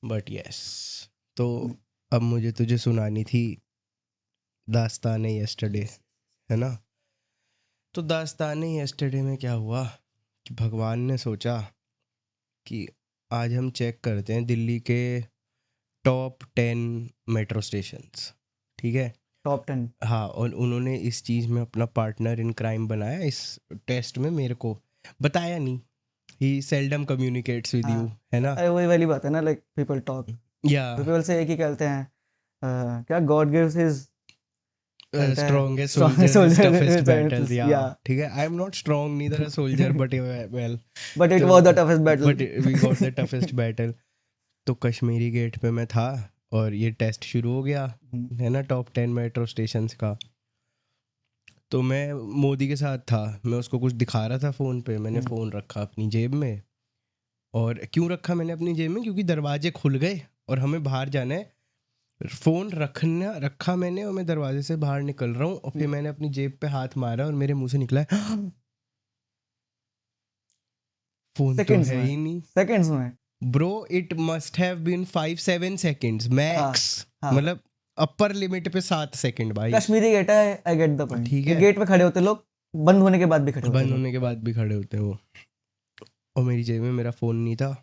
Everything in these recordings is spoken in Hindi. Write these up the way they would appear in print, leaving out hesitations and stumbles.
बट यस, तो अब मुझे तुझे सुनानी थी दास्तान यस्टरडे, है ना। तो दास्तान यस्टरडे में क्या हुआ कि भगवान ने सोचा कि आज हम चेक करते हैं दिल्ली के टॉप 10 मेट्रो स्टेशंस, ठीक है। टॉप 10। हाँ, और उन्होंने इस चीज़ में अपना पार्टनर इन क्राइम बनाया। इस टेस्ट में मेरे को बताया नहीं, ही सेल्डम कम्युनिकेट्स विद यू, है ना। अरे वही वाली बात है ना, लाइक पीपल टॉक, या पीपल से एक ही कहते हैं, क्या गॉड गिव्स हिज कहता है strongest strong soldier is toughest battle. Soldier, या या ठीक है, I am not strong neither a soldier but well, but it तो was the toughest battle. But we got the toughest battle. तो कश्मीरी गेट पे मैं था और ये टेस्ट शुरू हो गया, है ना, टॉप 10 मेट्रो स्टेशंस का। तो मैं मोदी के साथ था, मैं उसको कुछ दिखा रहा था फ़ोन पे। मैंने फ़ोन रखा अपनी जेब में। और क्यों रखा मैंने अपनी जेब में? क्योंकि दरवाजे खुल गए और हमें बाहर जाना है। फ़ोन रखा मैंने और मैं दरवाजे से बाहर निकल रहा हूँ और फिर मैंने अपनी जेब पे हाथ मारा और मेरे मुंह से निकला है फ़ोन तो सेकंड्स है में, ही नहीं। सेकंड्स में। Bro it must have been 5-7 seconds हाँ मैक्स, हाँ, मतलब अपर लिमिट पे 7 सेकंड भाई। कश्मीरी गेट है, आई गेट द पॉइंट ठीक कि है, गेट पे खड़े होते लोग, बंद होने के बाद भी खड़े होते बंद लोग। होने के बाद भी खड़े होते हैं वो। और मेरी जेब में मेरा फ़ोन नहीं था।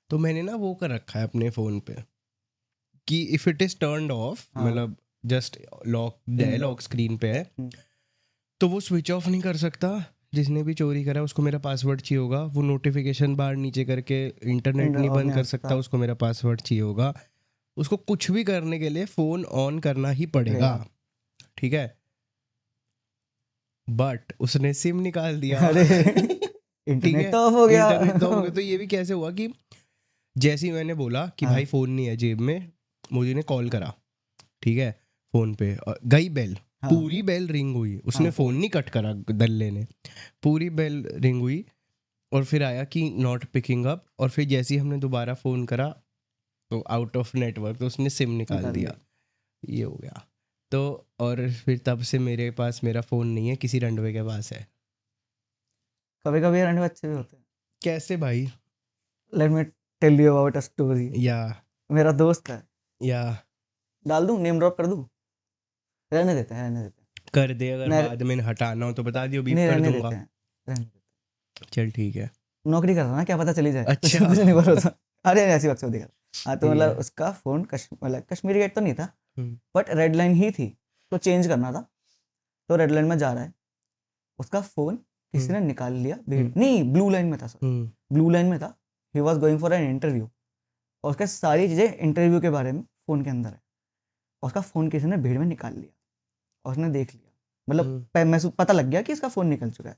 तो मैंने ना वो कर रखा है अपने फ़ोन पे कि if it is turned of, हाँ। मतलब जस्ट लॉक स्क्रीन पे है, हम्म। तो वो स्विच ऑफ नहीं कर सकता। जिसने भी चोरी करा उसको मेरा पासवर्ड चाहिए होगा। वो नोटिफिकेशन बार नीचे करके इंटरनेट नहीं और बंद नहीं हो कर सकता, सकता उसको मेरा पासवर्ड चाहिए होगा। उसको कुछ भी करने के लिए फ़ोन ऑन करना ही पड़ेगा, पड़ेगा। ठीक है। बट उसने सिम निकाल दिया अरे ठीक इंटरनेट है, तो ऑफ हो गया। इंटरनेट तो हो गया। तो ये भी कैसे हुआ कि जैसे ही मैंने बोला कि हाँ भाई फ़ोन नहीं है जेब में, मोदी ने कॉल करा, ठीक है, फ़ोन पे गई बेल, हाँ पूरी बेल रिंग हुई। उसने हाँ। फ़ोन नहीं कट करा दल्ले ने, पूरी बेल रिंग हुई। और फिर आया कि नॉट पिकिंग अप। और फिर जैसे ही हमने दोबारा फ़ोन करा तो आउट ऑफ नेटवर्क, तो उसने सिम निकाल दिया। ये हो गया। तो और फिर तब से मेरे पास मेरा फ़ोन नहीं है, किसी रंडवे के पास है। कभी कभी रंडे अच्छे भी होते हैं। कैसे भाई? Let me tell you about a story. या मेरा दोस्त है, या डाल दूं, नेम ड्रॉप कर दूं? रहने देते हैं, रहने देते हैं। कर दे, अगर नहीं, बाद में हटाना हो तो बता दियो, बीप नहीं कर रहने दूंगा। देते हैं, रहने देते चल ठीक है। हैं। नौकरी कर रहा ना, क्या पता चली जाए। कुछ अच्छा कुछ नहीं भरोसा। अरे ऐसी बात होती है। हाँ, तो ठीक मतलब है। उसका फोन मतलब कश्मीरी गेट तो नहीं था, हम्म, बट रेड लाइन ही थी, तो चेंज करना था। तो रेड लाइन में जा रहा है, उसका फोन किसी हम्म, ने निकाल लिया। भीड़ हम्म, नहीं, ब्लू लाइन में था, सॉरी, हम्म, ब्लू लाइन में था। He was going for an interview, और उसके सारी चीज़ें इंटरव्यू के बारे में फ़ोन के अंदर है। और उसका फ़ोन किसी ने भीड़ में निकाल लिया और उसने देख लिया, मतलब हम्म, महसूस पता लग गया कि इसका फ़ोन निकल चुका है,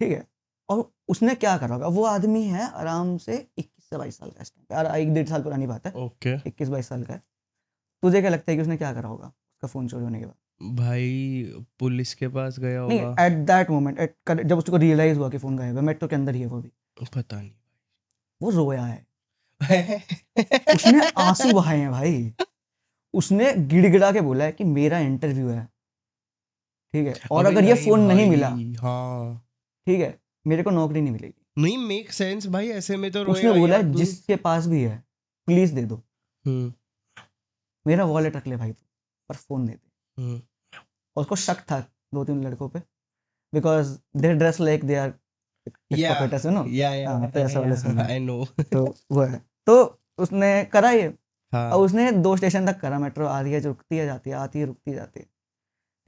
ठीक है। और उसने क्या करा होगा, वो आदमी है आराम से 21 से 22 साल का इस टाइम पे, यार 1-1.5 साल पुरानी बात है, ओके 21-22 साल का है। तुझे क्या लगता है कि उसने क्या करा होगा उसका फ़ोन चोरी होने के बाद? भाई, पुलिस के पास गया नहीं, होगा। एट दैट मोमेंट, जब उसको रियलाइज़ हुआ कि फ़ोन गायब है, मेट्रो के अंदर ही है वो भी, पता नहीं वो रोया है, भाई उसने आंसू बहाए हैं भाई। उसने गिड़गिड़ा के बोला है कि मेरा इंटरव्यू है, ठीक है, और अबे अगर ये नहीं फ़ोन नहीं मिला, भाई, हाँ, ठीक है, मेरे को नौकरी नहीं मिलेगी। नहीं मेक सेंस भाई, ऐसे में तो उसने रोएगा ही बोला है आदमी। जिसके पास भी है प्लीज़ दे दो, हम्म, मेरा वॉलेट रख ले भाई तू, पर फ़ोन दे दे। हम्म, और उसको शक था 2-3 लड़कों पे, because they dress like they are या पिकपॉकेटर्स, यू नो। या हाँ, तो ऐसा वाला सीन है। आई नो तो वो है, तो उसने करा ये। और हाँ उसने 2 स्टेशन तक करा, मेट्रो आ रही है, जो रुकती है जाती है, आती है रुकती है जाती है,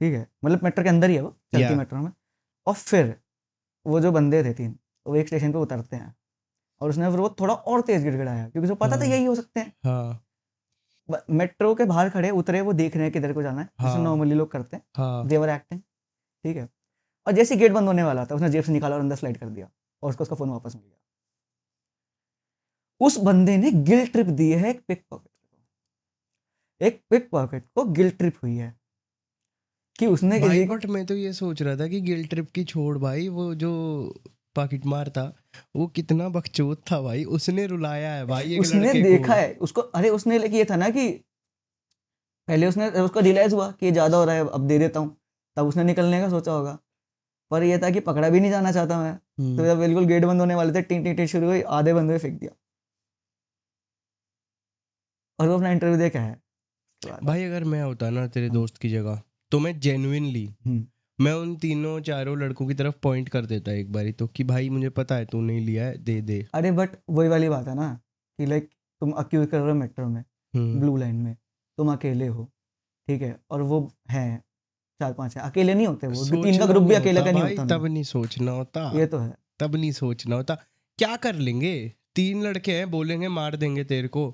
ठीक है, मतलब मेट्रो के अंदर ही है वो, या चलती मेट्रो में। और फिर वो जो बंदे थे 3, वो एक स्टेशन पे उतरते हैं, और उसने फिर वो थोड़ा और तेज़ गिड़गिड़ाया क्योंकि उसको पता था हाँ यही हो सकते हैं। हाँ मेट्रो के बाहर खड़े उतरे, वो देख रहे हैं किधर को जाना है, जैसे हाँ नॉर्मली लोग करते हैं, हाँ देवर एक्टिंग, ठीक है। और जैसे ही गेट बंद होने वाला था, उसने जेब से निकाला और अंदर स्लाइड कर दिया, और उसको उसका फ़ोन वापस मिल गया। उस बंदे ने गिल्ट ट्रिप दी है एक पिक पॉकेट को, एक पिक पॉकेट को गिल्ट ट्रिप हुई है कि उसने भाई। किसी को, बट मैं तो ये सोच रहा था कि गिल ट्रिप की छोड़ भाई, वो जो पॉकेट मार था वो कितना बकचोद था भाई, उसने रुलाया है भाई एक उसने लड़के को। देखा है उसको। अरे उसने लेकिन ये था ना कि पहले उसने, उसको रियलाइज़ हुआ कि ये ज़्यादा हो रहा है, अब दे देता हूँ, तब उसने निकलने का सोचा होगा। पर ये था कि पकड़ा भी नहीं जाना चाहता मैं, तो हम्म, जब बिल्कुल गेट बंद होने वाले थे, टिंग टिंग टिंग शुरू हुई, आधे बंदे फेंक दिया। और वो अपना इंटरव्यू दे के आया उसके बाद। भाई अगर मैं होता ना तेरे हाँ। दोस्त की जगह तो मैं जेन्युइनली हम्म, मैं उन तीनों चारों लड़कों की तरफ पॉइंट कर देता एक बारी तो कि भाई मुझे पता है तू नहीं लिया है, दे दे। अरे बट वही वाली बात है ना कि लाइक तुम अक्यूज कर रहे हो मेट्रो में, हम्म। ब्लू लाइन में, तुम अकेले हो, ठीक है, और वो हैं 4-5 है, अकेले नहीं होते वो, 3 का सोचना ग्रुप भी नहीं अकेले होता का नहीं भाई, होता तब उनमें। नहीं सोचना होता, ये तो है। तब नहीं सोचना होता। क्या कर लेंगे, 3 लड़के हैं बोलेंगे मार देंगे तेरे को,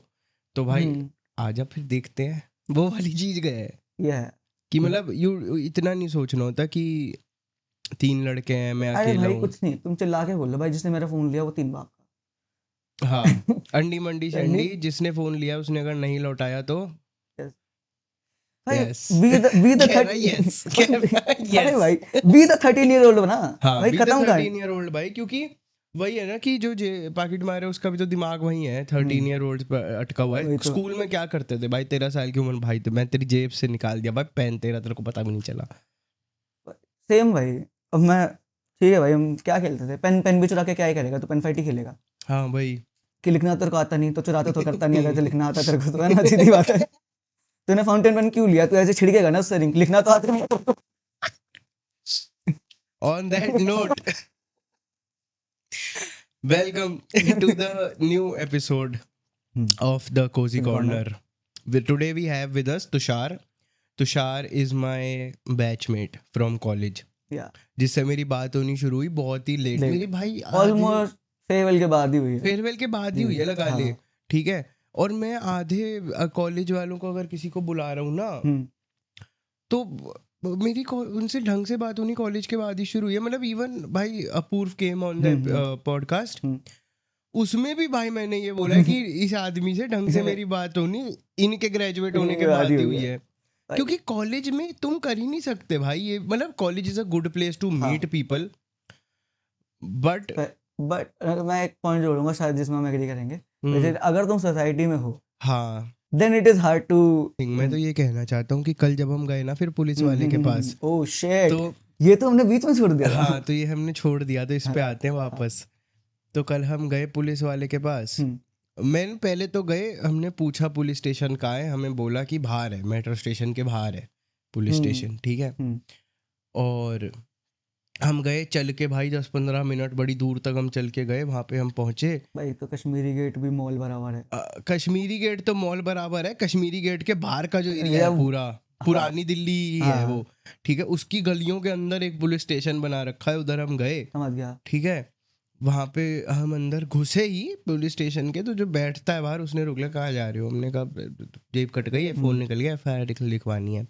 तो भाई हम्म, आजा फिर देखते हैं। वो वाली चीज गए ये है। कि मतलब यू इतना नहीं सोचना होता कि 3 लड़के हैं मैं अरे अकेला भाई हूँ। कुछ नहीं, तुम चिल्ला के बोल लो भाई जिसने मेरा फोन लिया वो 3 बाप हाँ, का। अंडी मंडी सही। शंडी, जिसने फोन लिया उसने अगर नहीं लौटाया तो Yes. भाई यस। बी द कह रहा यस, 30। कह रहा अरे यस। भाई बी द 13 ईयर ओल्ड बना। हाँ भाई बी द खत्म कहाँ है? 13 ईयर ओल्ड भाई, क्योंकि वही है ना कि जो जे पैकेट मारे उसका भी तो दिमाग वही है, हम्म, 13 ईयर ओल्ड पर अटका हुआ है। वही तो। स्कूल में क्या करते थे भाई, 13 साल की उम्र भाई, तो मैं तेरी जेब से निकाल दिया भाई पेन तेरा, तेरे को पता भी नहीं चला। सेम भाई। अब मैं, ठीक है भाई, हम क्या खेलते थे, पेन पेन भी चुरा के क्या ही करेगा, तो पेन फाइट ही खेलेगा। हाँ भाई। कि लिखना तेरे को आता नहीं तो चुराता तो करता नहीं, अगर तो लिखना आता तेरे को तो, है ना, सीधी बात है। तूने फाउंटेन पेन क्यों लिया? तू ऐसे छिड़केगा ना उससे, रिंग लिखना तो आता नहीं। On that note, welcome to the new episode of the Cozy Cozy Corner. Corner. Today we have with us Tushar. Tushar is my batchmate from college. या जिससे मेरी बात होनी शुरू हुई बहुत ही लेट, लेट, मेरी भाई ऑलमोस्ट फेयरवेल के बाद ही हुई है। फेयरवेल के बाद ही हुई है लगा ले, हाँ। ठीक है। और मैं आधे कॉलेज वालों को अगर किसी को बुला रहा हूँ ना हम्म, तो मेरी उनसे ढंग से बात होनी कॉलेज के बाद ही शुरू हुई है। मतलब इवन भाई Apoorv came on the hmm, podcast, hmm. उसमें भी भाई मैंने ये बोला है कि इस आदमी से ढंग से इसे मेरी बात होनी इनके ग्रेजुएट होने इनके के बाद ही बाद ही हुई हुई है है। भाई। क्योंकि कॉलेज में तुम कर ही नहीं सकते भाई ये, मतलब college is a good place to हाँ, मीट पीपल बट बट मैं एक पॉइंट जोड़ूंगा शायद जिसमें हम एग्री करेंगे। वैसे अगर तुम सोसाइटी में हो हाँ, then it is hard to मैं तो ये कहना चाहता हूँ कि कल जब हम गए ना फिर पुलिस वाले के पास, ओह शिट, तो ये तो हमने बीच में छोड़ दिया था। हाँ तो ये हमने छोड़ दिया, तो इस पे हाँ, आते हैं वापस। तो कल हम गए पुलिस वाले के पास, हम्म, मैंने पहले तो गए, हमने पूछा पुलिस स्टेशन कहाँ है, हमें बोला कि बाहर है, मेट्रो स्टेशन के बाहर है पुलिस हम्म, स्टेशन, ठीक है। हम्म। और हम गए चल के भाई 10-15 मिनट बड़ी दूर तक हम चल के गए, वहाँ पे हम पहुँचे। भाई तो कश्मीरी गेट भी मॉल बराबर है। कश्मीरी गेट तो मॉल बराबर है, कश्मीरी गेट के बाहर का जो एरिया है या पूरा हाँ, पुरानी दिल्ली ही है वो, हाँ, ठीक है। उसकी गलियों के अंदर एक पुलिस स्टेशन बना रखा है, उधर हम गए, समझ गया। ठीक है। वहाँ पे हम अंदर घुसे ही पुलिस स्टेशन के, तो जो बैठता है बाहर उसने रोक लिया, कहाँ जा रहे हो, हमने कहा जेब कट गई है, फ़ोन निकल गया, FIR लिखवानी है।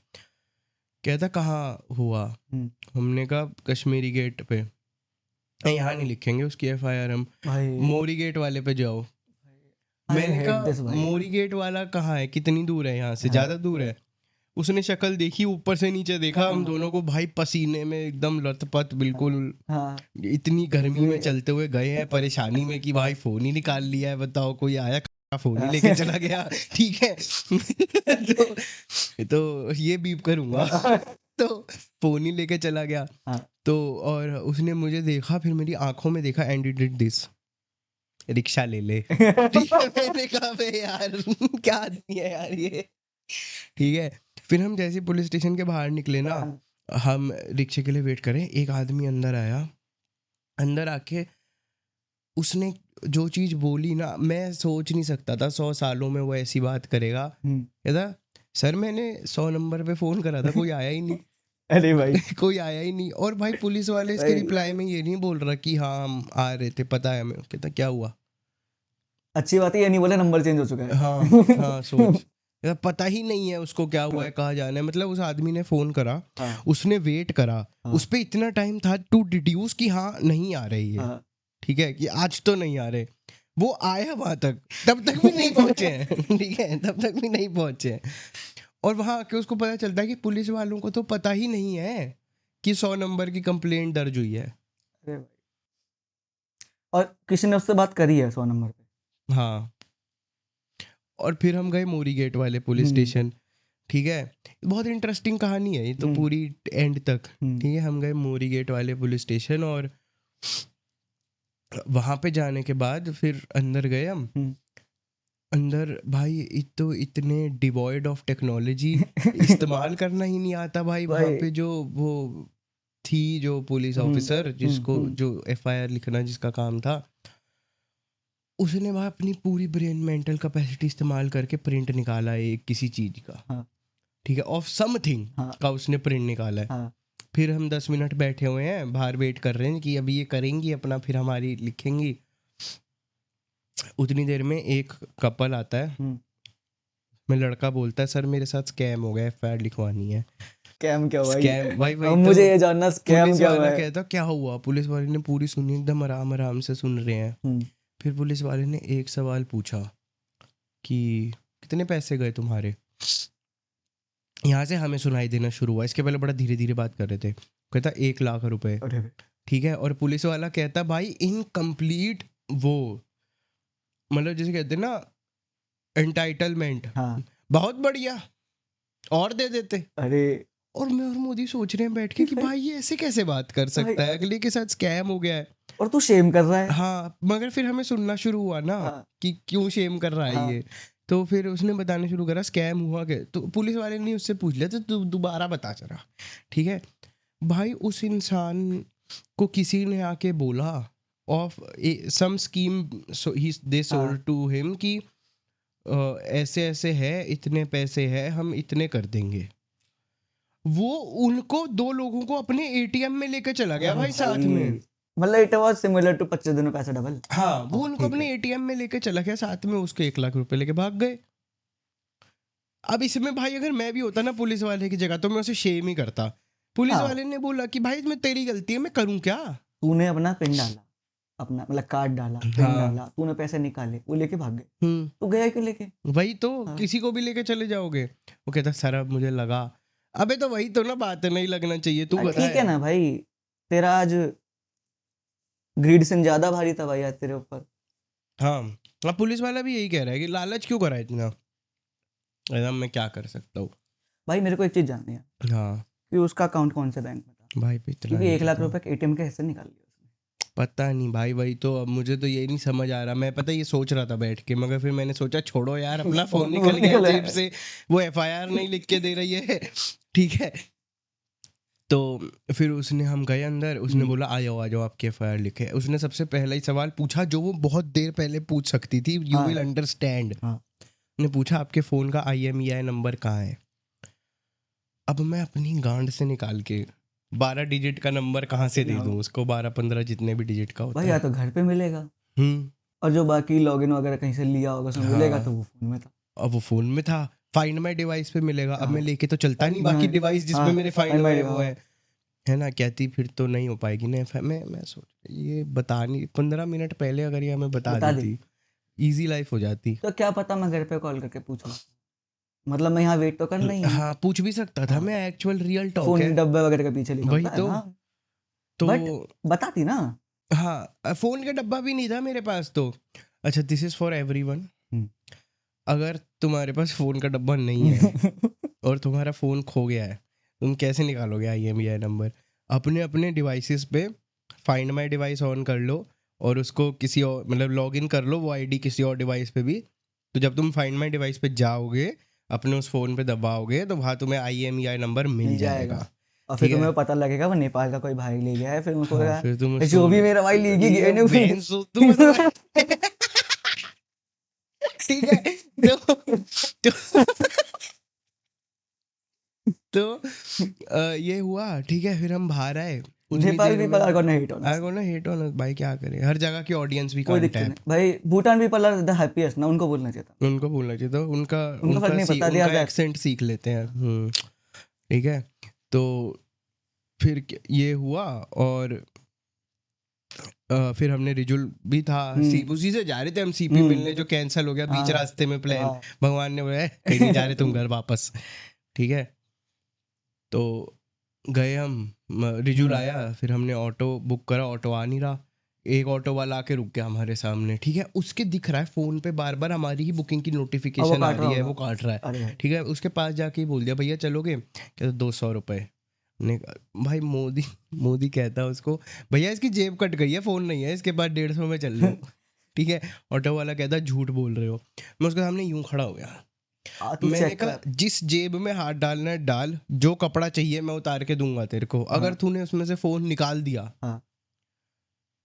कहता कहाँ हुआ, हम्म, हमने कहा कश्मीरी गेट पे। यहाँ नहीं लिखेंगे उसकी FIR हम, भाई मोरी गेट वाले पे जाओ। आई मैंने हेट कहा दिस भाई। मोरी गेट वाला कहाँ है, कितनी दूर है यहाँ से, हाँ, ज़्यादा दूर है। उसने शक्ल देखी, ऊपर से नीचे देखा, हम दोनों को भाई पसीने में एकदम लथपथ बिल्कुल, हाँ, इतनी गर्मी में ये- चलते हुए गए हैं परेशानी में कि भाई फोन ही निकाल लिया है, बताओ कोई आया फोन ही लेके चला गया, ठीक है। तो ये बीप करूंगा। तो फोन ही लेके चला गया। हाँ, तो और उसने मुझे देखा, फिर मेरी आंखों में देखा एंड डिड दिस, रिक्शा ले ले। ठीक है, मैंने कहा बे यार क्या आदमी है यार ये, ठीक है। फिर हम जैसे पुलिस स्टेशन के बाहर निकले ना, हम रिक्शे के लिए वेट करें, एक आदमी अंदर आया, अंदर आके उसने जो चीज बोली ना, मैं सोच नहीं सकता था 100 सालों में वो ऐसी बात करेगा। हम्म। कहता सर मैंने 100 नंबर पे फोन करा था, कोई आया ही नहीं। अरे भाई, कोई आया ही नहीं। और भाई पुलिस वाले इसके भाई रिप्लाई में ये नहीं बोल रहा कि हाँ हम आ रहे थे, पता है हमें। कहता क्या हुआ, अच्छी बात है ये नहीं बोले नंबर चेंज हो चुका है। हाँ हाँ सोच, कहता पता ही नहीं है उसको क्या हुआ है, कहाँ जाना है। मतलब उस आदमी ने फोन करा, हाँ, उसने वेट करा, हाँ, उस पे इतना टाइम था टू डिड्यूस कि हाँ नहीं आ रही है, हाँ, ठीक है, कि आज तो नहीं आ रहे। वो आया वहां तक, तब तक भी नहीं पहुंचे हैं। ठीक है, तब तक भी नहीं पहुंचे हैं। और वहां आके उसको पता चलता है कि पुलिस वालों को तो पता ही नहीं है कि 100 नंबर की कंप्लेंट दर्ज हुई है। अरे भाई, और किसी ने उससे बात करी है 100 नंबर पे। हाँ, और फिर हम गए मोरी गेट वाले पुलिस हम्म, स्टेशन, ठीक है। बहुत इंटरेस्टिंग कहानी है ये तो, हम्म, पूरी एंड तक, हम्म, ठीक है। हम गए मोरी गेट वाले पुलिस स्टेशन, और वहां पे जाने के बाद फिर अंदर गए हम। हम्म, अंदर भाई तो इतने डिवॉइड ऑफ टेक्नोलॉजी, इस्तेमाल करना ही नहीं आता भाई। वहाँ भाई पे जो वो थी जो पुलिस ऑफिसर जिसको जो एफआईआर लिखना जिसका काम था, उसने वहाँ अपनी पूरी ब्रेन मेंटल कैपेसिटी इस्तेमाल करके प्रिंट निकाला है एक किसी चीज का, हाँ ठीक है, ऑफ समथिंग हाँ का उसने प्रिंट निकाला है। हाँ फिर हम 10 मिनट बैठे हुए हैं बाहर वेट कर रहे हैं कि अभी ये करेंगी अपना, फिर हमारी लिखेंगी। उतनी देर में एक कपल आता है, मैं लड़का बोलता है सर मेरे साथ स्कैम हो गया, एफआईआर लिखवानी है। स्कैम क्या हुआ ये? स्कैम भाई अब मुझे ये जानना स्कैम पुलिस क्या हुआ वाला है। कहता क्या हुआ, पुलिस वाले ने पूरी सुनी, एकदम आराम आराम से सुन रहे हैं। फिर पुलिस वाले ने एक सवाल पूछा कि कितने पैसे गए तुम्हारे। यहाँ से हमें सुनाई देना शुरू हुआ, इसके पहले बड़ा धीरे धीरे बात कर रहे थे। कहता 1 लाख रुपए, अरे ठीक है। और पुलिस वाला कहता भाई इनकम्प्लीट वो, मतलब जैसे कहते हैं ना एंटाइटलमेंट, हाँ बहुत बढ़िया और दे देते। अरे और मैं और मोदी सोच रहे हैं बैठ के कि भाई ये ऐसे कैसे बात कर सकता है, अगले के साथ स्कैम हो गया है। और तू शेम कर रहा है। हाँ मगर फिर हमें सुनना शुरू हुआ ना हाँ कि क्यों शेम कर रहा है हाँ ये। तो फिर उसने बताना शुरू करा स्कैम हुआ क्या, तो पुलिस वाले ने उससे पूछ लिया तो तू दोबारा बता जरा, ठीक है। भाई उस इंसान को किसी ने आके बोला of some scheme they sold to him कि ऐसे ऐसे है, इतने पैसे है, हम इतने कर देंगे। वो उनको 2 लोगों को अपने एटीएम में लेकर चला गया भाई साथ में। मतलब इट वाज सिमिलर टू 25 दिनों पैसा डबल। हाँ वो उनको ठीक अपने है। एटीएम में लेके चला गया साथ में, उसके 1 लाख रुपए लेके भाग गए। अब इसमें भाई अगर मैं भी होता ना पुलिस वाले की जगह तो मैं उसे शेम ही करता। पुलिस हाँ वाले ने बोला कि भाई इसमें तेरी गलती है, मैं करूं क्या। तूने अपना पिन डाला, अपना मतलब कार्ड डाला, पिन हाँ डाला, तूने पैसे निकाले, वो लेके भाग गए, तू गया क्यों लेके? वही तो, हाँ। किसी को भी लेके चले जाओगे। वो कहता सर अब मुझे लगा। अबे तो वही तो ना बात है, नहीं लगना चाहिए, तू बता। ठीक है ना भाई, तेरा आज ग्रीड सिंह ज्यादा भारी था भाई आज तेरे ऊपर। हाँ अब पुलिस वाला भी यही कह रहा है कि लालच क्यों करा इतना। एकदम मैं क्या कर सकता हूँ। भाई मेरे को एक चीज जाननी है हाँ कि उसका अकाउंट कौन से बैंक में था, भाई पे इतना क्योंकि नहीं 1 लाख पता। रुपए के एटीएम के हिस्से निकाल लिए उसने। पता नहीं भाई, वही तो अब मुझे तो ये नहीं समझ आ रहा। मैं पता ये सोच रहा था बैठ के, मगर फिर मैंने सोचा छोड़ो यार, अपना फोन निकल गया जेब से, वो एफआईआर नहीं लिख के दे रही है ठीक है। तो फिर उसने, हम गए अंदर, उसने बोला आ जाओ आपकी एफआईआर लिखे। उसने सबसे पहला ही सवाल पूछा जो वो बहुत देर पहले पूछ सकती थी, यू विल अंडरस्टैंड। ने पूछा आपके फोन का IMEI नंबर कहाँ है। अब मैं अपनी गांड से निकाल के 12 डिजिट का नंबर कहाँ से दे दूं उसको, 12-15 जितने भी डिजिट का होता भाई है। या तो घर पे मिलेगा, और जो बाकी लॉगिन वगैरह कहीं से लिया होगा उसमें मिलेगा, तो वो फोन में था। अब वो फोन में था, फाइंड माई डिवाइस पे मिलेगा। अब मैं लेके तो चलता नहीं बाकी डिवाइस जिसमें मेरे फाइंड माई वो है ना। कहती फिर तो नहीं हो पाएगी ना। मैं सोच ये बता नहीं, 15 मिनट पहले अगर ये हमें बता देती इजी लाइफ हो जाती। तो क्या पता मैं घर पे कॉल करके पूछ लूं, मतलब मैं यहाँ वेट तो करना ही है। हाँ पूछ भी सकता था मैं, एक्चुअल रियल टॉक फोन है, डब्बे वगैरह के पीछे लिखा वही होता है तो। ना। तो बट बताती ना। हाँ फोन का डब्बा भी नहीं था मेरे पास तो। अच्छा दिस इज फॉर एवरीवन, अगर तुम्हारे पास फोन का डब्बा नहीं है और तुम्हारा फोन खो गया है, तुम कैसे निकालोगे IMEI नंबर। अपने अपने डिवाइसेस पे फाइंड माई डिवाइस ऑन कर लो और उसको किसी और मतलब लॉग इन कर लो वो आईडी किसी और डिवाइस पे भी। तो जब तुम फाइंड माई डिवाइस पे जाओगे, अपने उस फोन पे दबाओगे, तो वहां तुम्हें IMEI नंबर मिल जाएगा। और फिर तुम्हें पता लगेगा वो नेपाल का कोई भाई ले गया है, फिर उसको हाँ, फिर तुम जो भी मेरा भाई ले गया ठीक है। तो ये हुआ, ठीक है। फिर हम बाहर आए, Nepal people are gonna hate on us. भाई क्या करें, हर जगह की ऑडियंस भी कोई दिक्कत नहीं भाई, Bhutan people are the happiest ना, उनको बोलना चाहिए था। उनको बोलना चाहिए था, उनको फर्क नहीं पड़ता, they are उनका that। एक्सेंट सीख लेते हैं। ठीक है। तो फिर ये हुआ और फिर हमने रिजुल भी था, उसी से जा रहे थे हम CP मिलने, जो कैंसिल हो गया बीच रास्ते में प्लान। भगवान ने बोला कहीं नहीं जा रहे तुम घर वापस, ठीक है। तो गए हम, रिजुल आया, फिर हमने ऑटो बुक करा, ऑटो आ नहीं रहा। एक ऑटो वाला आके रुक गया हमारे सामने, ठीक है। उसके दिख रहा है फोन पे बार बार हमारी ही बुकिंग की नोटिफिकेशन आ रही है, वो काट रहा है, ठीक है। उसके पास जाके बोल दिया भैया चलोगे, कहते 200 रुपये। भाई मोदी कहता है उसको भैया इसकी जेब कट गई है, फोन नहीं है इसके बाद, 150 में चल लो ठीक है, ऑटो वाला कहता झूठ बोल रहे हो। मैं उसके सामने यूं खड़ा हो गया, तू मैंने चेक कहा कर। जिस जेब में हाथ डालना है डाल, जो कपड़ा चाहिए मैं उतार के दूंगा तेरे को, अगर हाँ। तूने उसमें से फोन निकाल दिया हाँ।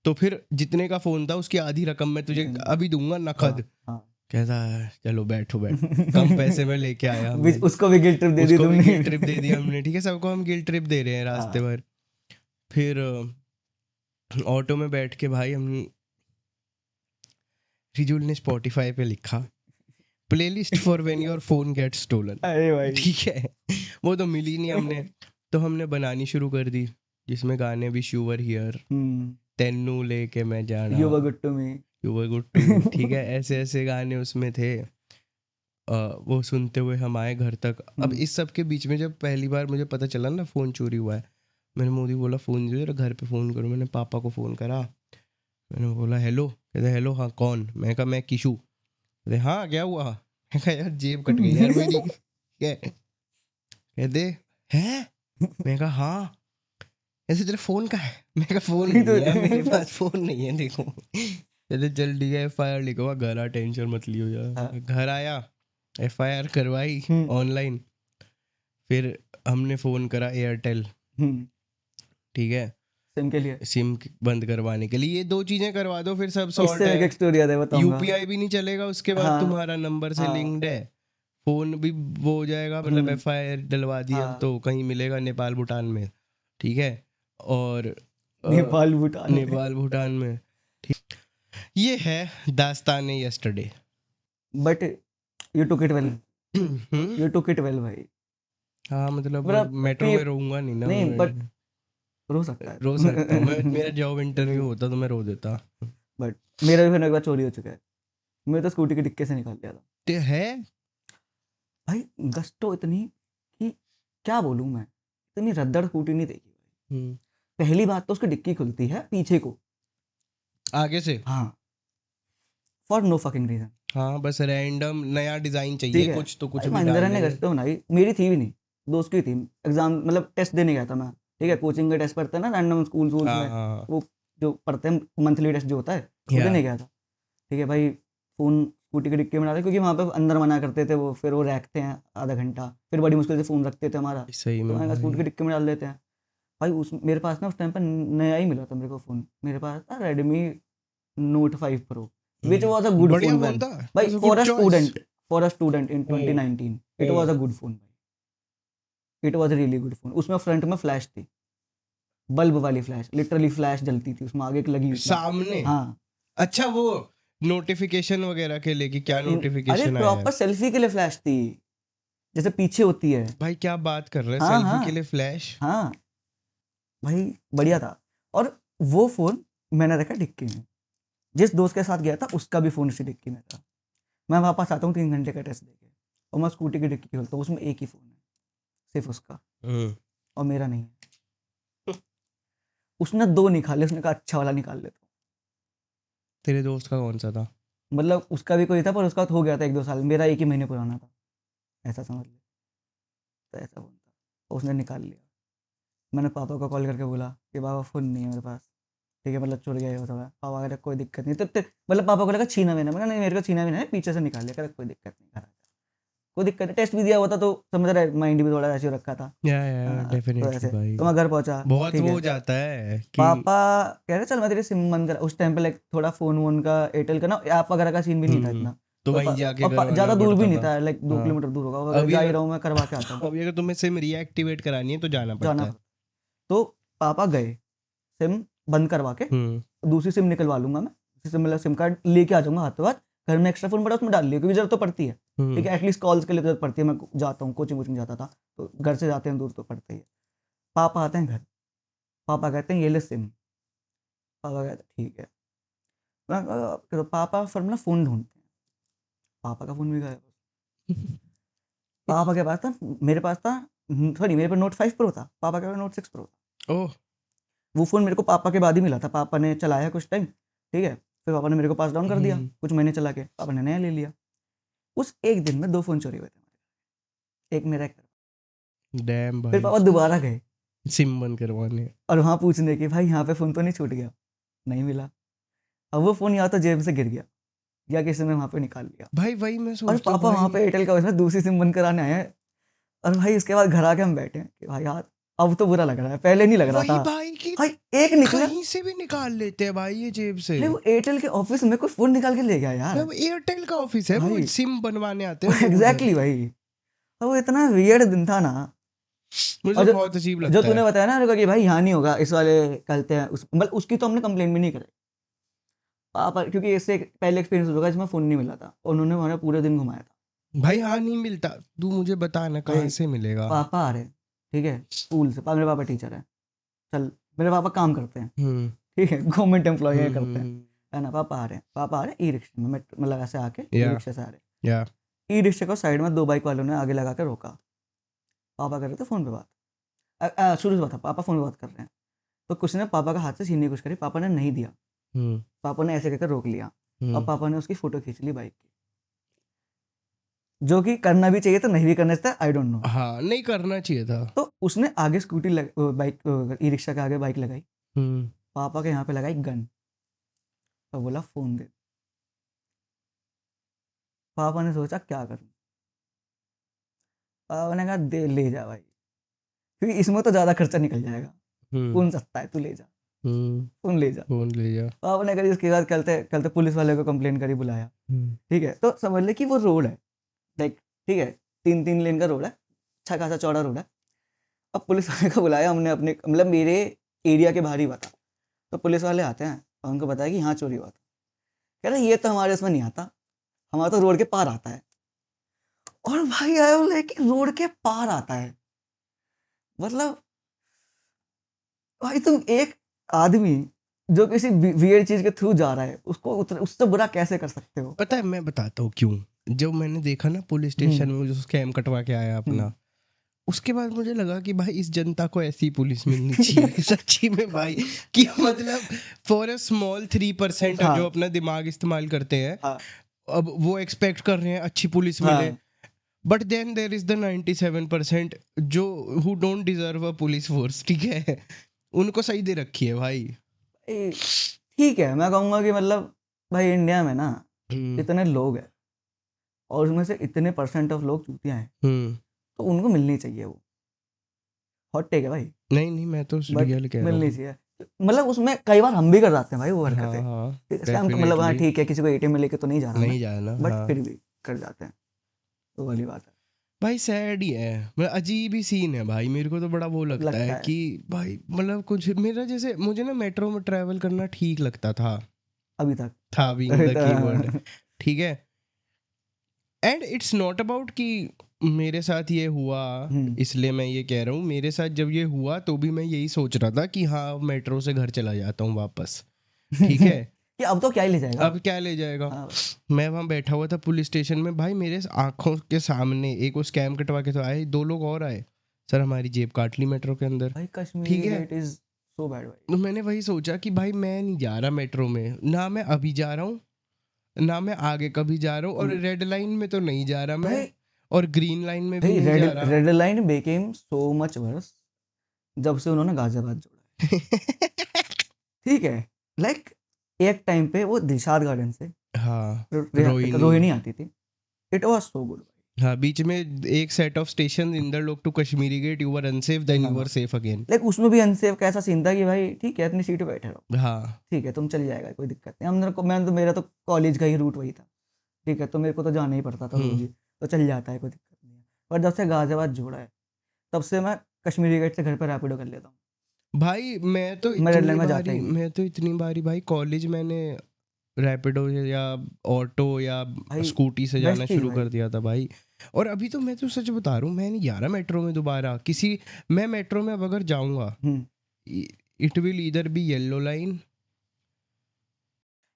तो फिर जितने का फोन था उसकी आधी रकम मैं तुझे दूंगा। अभी दूंगा नकद। हाँ। कहता है चलो बैठो कम पैसे में लेके आया हमने, उसको भी गिल्ट ट्रिप दे दी उसको भी तुमने। गिल्ट ट्रिप दे दिया हमने, ठीक है, सबको हम गिल्ट ट्रिप दे रहे हैं रास्ते हाँ। भर। फिर ऑटो में बैठ के भाई हम, रिजुल ने स्पॉटिफाई पे लिखा playlist for when your phone get stolen, अरे भाई। ठीक है, वो तो मिली नहीं हमने, तो हमने बनानी शुरू कर दी, जिसमें गाने भी शुवर हियर, तेन्नू लेके मैं जाना, you were good to me, you were good to me, ठीक है, ऐसे ऐसे गाने उसमें थे। वो सुनते हुए हम आए घर तक। अब इस सब के बीच में जब पहली बार मुझे पता चला ना फ़ोन चोरी हुआ है, मैंने मोदी बोला फ़ोन जो है घर पे फ़ोन करो, मैंने पापा को फ़ोन करा, मैंने बोला हेलो, कहते हेलो हाँ कौन, मैं कहा मैं किशु, कहते हाँ क्या हुआ, मैं कहा यार जेब कट गई यार मेरी, कहते हैं, मैं कहा हाँ, ऐसे तेरा फ़ोन का है, मैं कहा फ़ोन नहीं है मेरे पास, फ़ोन नहीं है देखो, कहते जल्दी है FIR लिखवा, घर आ टेंशन मत लियो यार। घर आया, FIR करवाई ऑनलाइन, फिर हमने फ़ोन करा एयरटेल, ठीक है, सिम के लिए, सिम बंद करवाने के लिए, ये 2 चीज़ें करवा दो फिर सब सॉर्ट इससे है। एक स्टोरी याद है, बताऊंगा। UPI भी नहीं चलेगा उसके बाद, हाँ। तुम्हारा नंबर से हाँ। लिंक्ड है, फ़ोन भी वो हो जाएगा, मतलब FIR डलवा दी हम हाँ। तो कहीं मिलेगा नेपाल भूटान में, ठीक है, और नेपाल भूटान में। नेपाल भूटान में, ठीक। ये है दास्तान yesterday. But you took it well, you took it well भाई। हाँ मतलब मतलब मेट्रो में रोऊंगा नहीं ना नहीं, मैं, बट रो सकता है रो सकता हूँ मैं, मेरा जॉब इंटरव्यू होता तो मैं रो देता। बट मेरा भी फिर एक बार चोरी हो चुका है, मेरे तो स्कूटी के डिक्के से निकाल दिया था ते है भाई। गस्टो इतनी कि क्या बोलूं मैं, इतनी रद्दड़ स्कूटी नहीं देखी भाई। पहली बात तो उसकी डिक्की खुलती है पीछे को, आगे से, हाँ, फॉर नो फकिंग रीजन। हाँ बस रैंडम नया डिजाइन चाहिए ठीक है कुछ तो कुछ भाई, भी महिंद्रा डाल ने देंगे। गस्टो बनाई, मेरी थी भी नहीं, दोस्त की थी। एग्जाम मतलब टेस्ट देने गया था मैं, ठीक है, कोचिंग का टेस्ट पढ़ते हैं ना रैंडम स्कूल में, हाँ वो जो पढ़ते हैं मंथली टेस्ट जो होता है, वो या देने गया था। ठीक है भाई, फ़ोन स्कूटी के डिक्की में डाला, क्योंकि वहाँ पे अंदर मना करते थे वो, फिर वो रखते हैं आधा घंटा, फिर बड़ी मुश्किल से फ़ोन रखते थे हमारा, सही तो में मैंने कहा स्कूटी के भाई, डिक्की में डाल देते हैं। भाई उस मेरे पास ना उस टाइम पर नया ही मिला था मेरे को फ़ोन, मेरे पास था Redmi note 5 pro, which was a good बढ़िया फ़ोन फोन वैन। था, भाई good choice. For a student in 2019 it was a good phone भाई, it was a really good phone. उसमें फ्रंट में फ्लैश थी, बल्ब वाली फ्लैश, लिटरली फ्लैश जलती थी उसमें, आगे एक लगी हुई थी। सामने, हाँ। अच्छा वो नोटिफिकेशन वगैरह के लिए कि क्या अरे नोटिफिकेशन आया है। प्रॉपर सेल्फी के लिए फ्लैश थी, जैसे पीछे होती है। भाई क्या बात कर रहे हैं, हाँ सेल्फी हाँ के लिए फ्लैश। हाँ भाई, बढ़िया था। और वो फ़ोन मैंने रखा डिक्की में, जिस दोस्त के साथ गया था उसका भी फ़ोन उसी डिक्की में था। मैं वापस आता हूँ 3 घंटे का टेस्ट देके, और मैं स्कूटी की डिक्की खोलता हूँ, उसमें एक ही फ़ोन है, सिर्फ उसका, और मेरा नहीं है। उसने 2 निकाले, उसने कहा अच्छा वाला निकाल लेता हूँ। तेरे दोस्त का कौन सा था? मतलब उसका भी कोई था, पर उसका तो हो गया था 1-2 साल, मेरा 1 ही महीने पुराना था, ऐसा समझ ले। तो ऐसा फ़ोन था, तो उसने निकाल लिया। मैंने पापा को कॉल करके बोला कि पापा फ़ोन नहीं है मेरे पास, ठीक है, मतलब चुर गया हो थोड़ा। पापा कह रहे कोई दिक्कत नहीं, तो मतलब पापा को लगा छीना मैंने, मैंने नहीं मेरे को छीना भी नहीं है, पीछे से निकाल लिया, कह रहे कोई दिक्कत नहीं, घर आ जा, कोई दिक्कत नहीं। टेस्ट भी दिया हुआ था तो समझ रहा है, माइंड भी थोड़ा ऐसे ही रखा था। या तो डेफिनेटली ऐसे भाई, तो मैं घर पहुंचा, बहुत ठीक वो है। हो जाता है कि पापा कह रहे चल मैं तेरी सिम बंद करा, उस टाइम पे लाइक थोड़ा फ़ोन वोन का एयरटेल का ना ऐप वगैरह का सीन भी नहीं था इतना, तो तो वहीं जाके और करवाना ज़्यादा दूर भी पड़ता नहीं था। था, लाइक 2 हाँ किलोमीटर दूर होगा, वो अगर अभी जा ही रहा हूँ मैं करवा के आता हूँ, अभी अगर तुम्हें सिम रीएक्टिवेट करानी है तो जाना जाना पड़ता है। पड़ता। तो पापा गए, सिम बंद करवा के, दूसरी सिम निकलवा लूंगा मैं, सिम मतलब सिम कार्ड लेके आ जाऊंगा हाथों हाथ, घर में एक्स्ट्रा फ़ोन पड़ा उसमें डाल लिया, क्योंकि ज़रूरत तो पड़ती है, ठीक है, एटलीस्ट कॉल्स के लिए ज़रूरत पड़ती है, मैं जाता हूँ कोचिंग वोचिंग जाता था, तो घर से जाते हैं दूर तो पड़ता ही है। पापा आते हैं घर, पापा कहते हैं ये ले सिम, पापा कहते हैं ठीक है। तो पापा फिर ना फ़ोन ढूंढते हैं, पापा का फ़ोन भी गायब। पापा के पास था, मेरे पास था, सॉरी मेरे पास नोट 5 प्रो था, पापा के पास नोट 6 प्रो था। ओह वो फ़ोन मेरे को पापा के बाद ही मिला था, पापा ने चलाया कुछ टाइम, ठीक है, फिर पापा ने मेरे को पास डाउन कर दिया, कुछ महीने चला के पापा ने नया ले लिया। उस एक दिन में 2 फ़ोन चोरी हुए थे हमारे, एक मेरा एक तेरा। डैम फिर भाई, पापा दोबारा गए सिम बंद करवाने। और वहाँ पूछने कि भाई यहाँ पे फ़ोन तो नहीं छूट गया? नहीं मिला। अब वो फोन या तो जेब से गिर गया या किसी ने वहां पे निकाल लिया। भाई वही मैं और सोचता हूँ पापा वहां पे भाई एयरटेल का उसमें दूसरी सिम बंद कराने आए हैं। और भाई उसके बाद घर आके हम बैठे हैं कि भाई यार अब तो बुरा लग रहा है, पहले नहीं लग रहा वही था। भाई कि भाई एक निकला, कहीं से भी निकाल लेते हैं भाई ये जेब से। अरे वो एयरटेल के ऑफिस में कोई फोन निकाल के ले गया यार। अब एयरटेल का ऑफिस है, वो भाई सिम बनवाने आते हैं लोग उधर। एग्जैक्टली भाई। और वो इतना वियर्ड दिन था ना। मुझे और तो बहुत अजीब जो लगता तूने है। बताया ना मेरे को कि भाई यहाँ नहीं होगा, इस वाले करते हैं मतलब उसकी तो हमने कंप्लेंट भी नहीं करी पापा, क्योंकि इससे पहले एक्सपीरियंस होगा जिसमें फोन नहीं मिला था, उन्होंने हमारा पूरे दिन घुमाया था। भाई हाँ नहीं मिलता, तू मुझे बता ना कहाँ भाई से मिलेगा। पापा आ रहे, ठीक है, स्कूल से, मेरे पापा टीचर है, चल मेरे पापा काम करते हैं, हम्म ठीक है, गवर्नमेंट एम्प्लॉय है, करते हैं, हम्म। है ना। पापा आ रहे ई रिक्शा में, मतलब ऐसे आके ई या रिक्शा से आ रहे। या ई रिक्शा को साइड में 2 बाइक वालों ने आगे लगा कर रोका। पापा कर रहे थे फोन पे बात, शुरू से बात था, पापा फोन पे बात कर रहे हैं, तो कुछ ने पापा का हाथ से छीनने की कोशिश करी, पापा ने नहीं दिया, हम्म पापा ने ऐसे कहकर रोक लिया, और हम्म। पापा ने उसकी फोटो खींच ली बाइक की, जो कि करना भी चाहिए था, नहीं भी करना चाहिए, आई डोंट नो। हाँ नहीं करना चाहिए था। तो उसने आगे बाइक ई रिक्शा के आगे बाइक लगाई, हम्म। पापा के यहाँ पे लगाई गन, और बोला फोन दे। पापा ने सोचा क्या करूं, पापा ने कहा दे, ले जा भाई, क्योंकि इसमें तो ज्यादा खर्चा निकल जाएगा, हम्म कौन सस्ता है, तू ले जा, हम्म। फोन ले जा। फोन ले जा। पापा ने कहा इसके बाद कल तो पुलिस वाले को कंप्लेन करी, बुलाया, हम्म ठीक है। तो समझ ले कि वो रोड है, लाइक, ठीक है, 3-3 लेन का रोड है, अच्छा खासा चौड़ा रोड है। अब पुलिस वाले को बुलाया हमने, अपने मतलब मेरे एरिया के बाहर ही हुआ था। तो पुलिस वाले आते हैं और उनको बताया कि यहाँ चोरी हुआ था। कह रहे ये तो हमारे उसमें नहीं आता, हमारा तो रोड के पार आता है। और भाई आए बोले कि रोड के पार आता है, मतलब भाई तुम एक आदमी जो किसी वियर्ड चीज के थ्रू जा रहा है, उसको उससे बुरा कैसे कर सकते हो। पता है मैं बताता हूँ क्यों। जब मैंने देखा ना पुलिस स्टेशन में जो स्कैम कटवा के आया अपना, उसके बाद मुझे लगा कि भाई इस जनता को ऐसी पुलिस मिलनी चाहिए सच्ची में भाई। कि मतलब फॉर अ स्मॉल 3% हाँ जो अपना दिमाग इस्तेमाल करते हैं, हाँ अब वो एक्सपेक्ट कर रहे हैं अच्छी पुलिस मिले। हाँ। But then there is the 97% जो who don't deserve a police force, ठीक है। उनको सही दे रखी है भाई। ठीक है, मैं कहूँगा कि मतलब भाई इंडिया में ना हम्म इतने लोग हैं और उसमें से इतने परसेंट ऑफ लोग चूतिया हैं, हम्म। तो उनको मिलनी चाहिए वो। हॉट टेक है भाई, नहीं नहीं मैं तो बट रियल कह रहा मिलनी हूँ। चाहिए। मतलब उसमें कई बार हम भी कर जाते हैं भाई वो हाँ हरकतें, हाँ इसलिए हम मतलब हाँ डेफिनेटली। ठीक है, किसी को एटीएम में लेके तो नहीं जा रहा मैं, नहीं जाना बट हाँ। फिर भी कर जाते हैं, वो वाली बात है। भाई सैड ही है, मतलब अजीब ही सीन है भाई। मेरे को तो बड़ा वो लगता लगता है है कि भाई मतलब कुछ मेरा जैसे मुझे ना मेट्रो में ट्रैवल करना ठीक लगता था अभी तक। था बीइंग अभी द कीवर्ड, तक ठीक है। एंड इट्स नॉट अबाउट कि मेरे साथ ये हुआ इसलिए मैं ये कह रहा हूँ। मेरे साथ जब ये हुआ तो भी मैं यही सोच रहा था कि हाँ मेट्रो से घर चला जाता हूँ वापस, ठीक है। कि अब तो क्या ही ले जाएगा। अब क्या ले जाएगा। हाँ, मैं वहां बैठा हुआ था पुलिस स्टेशन में भाई, मेरे आंखों के सामने एक वो स्कैम कटवा के तो आए, 2 लोग और आए, सर हमारी जेब काट ली मेट्रो के अंदर, भाई ठीक कश्मीरी है। गेट इज सो बैड भाई। तो मैंने वही सोचा कि भाई मैं नहीं जा रहा मेट्रो में, ना मैं अभी जा रहा हूँ ना मैं आगे कभी जा रहा हूँ, और रेड लाइन में तो नहीं जा रहा मैं, भाई और ग्रीन लाइन में भी भाई नहीं रेड जा रहा। Red line became so much worse जब से उन्होंने गाजियाबाद जोड़ा है, ठीक है। लाइक एक टाइम पे वो दिलशाद गार्डन से हाँ रोहिणी। रोहिणी आती थी, इट वाज सो गुड। हाँ बीच में एक सेट ऑफ स्टेशन इंदर लोग to Kashmiri gate, you were unsafe then you were हाँ, सेफ अगेन। लाइक उसमें भी अनसेफ का ऐसा सीन था कि भाई ठीक है अपनी सीट पे बैठे रहो, हाँ ठीक है तुम चल जाएगा, कोई दिक्कत नहीं। मेरा तो कॉलेज का ही रूट वही था, ठीक है, तो मेरे को तो जाना ही पड़ता था रोज ही, तो चल जाता है, कोई दिक्कत नहीं है। पर जब से गाजियाबाद जोड़ा है तब से मैं कश्मीरी गेट से घर पर रैपिडो कर लेता हूँ, भाई मैं रेड लाइन में जाता ही नहीं। मैं तो इतनी बारी भाई कॉलेज मैंने रैपिडो या ऑटो या भाई स्कूटी से बेस्ट जाना चीज़ शुरू भाई। कर दिया था भाई। और अभी तो मैं तो सच बता रहा हूँ, मैं नहीं जा रहा मेट्रो में दोबारा किसी। मैं मेट्रो में अब अगर जाऊंगा it will either be yellow line.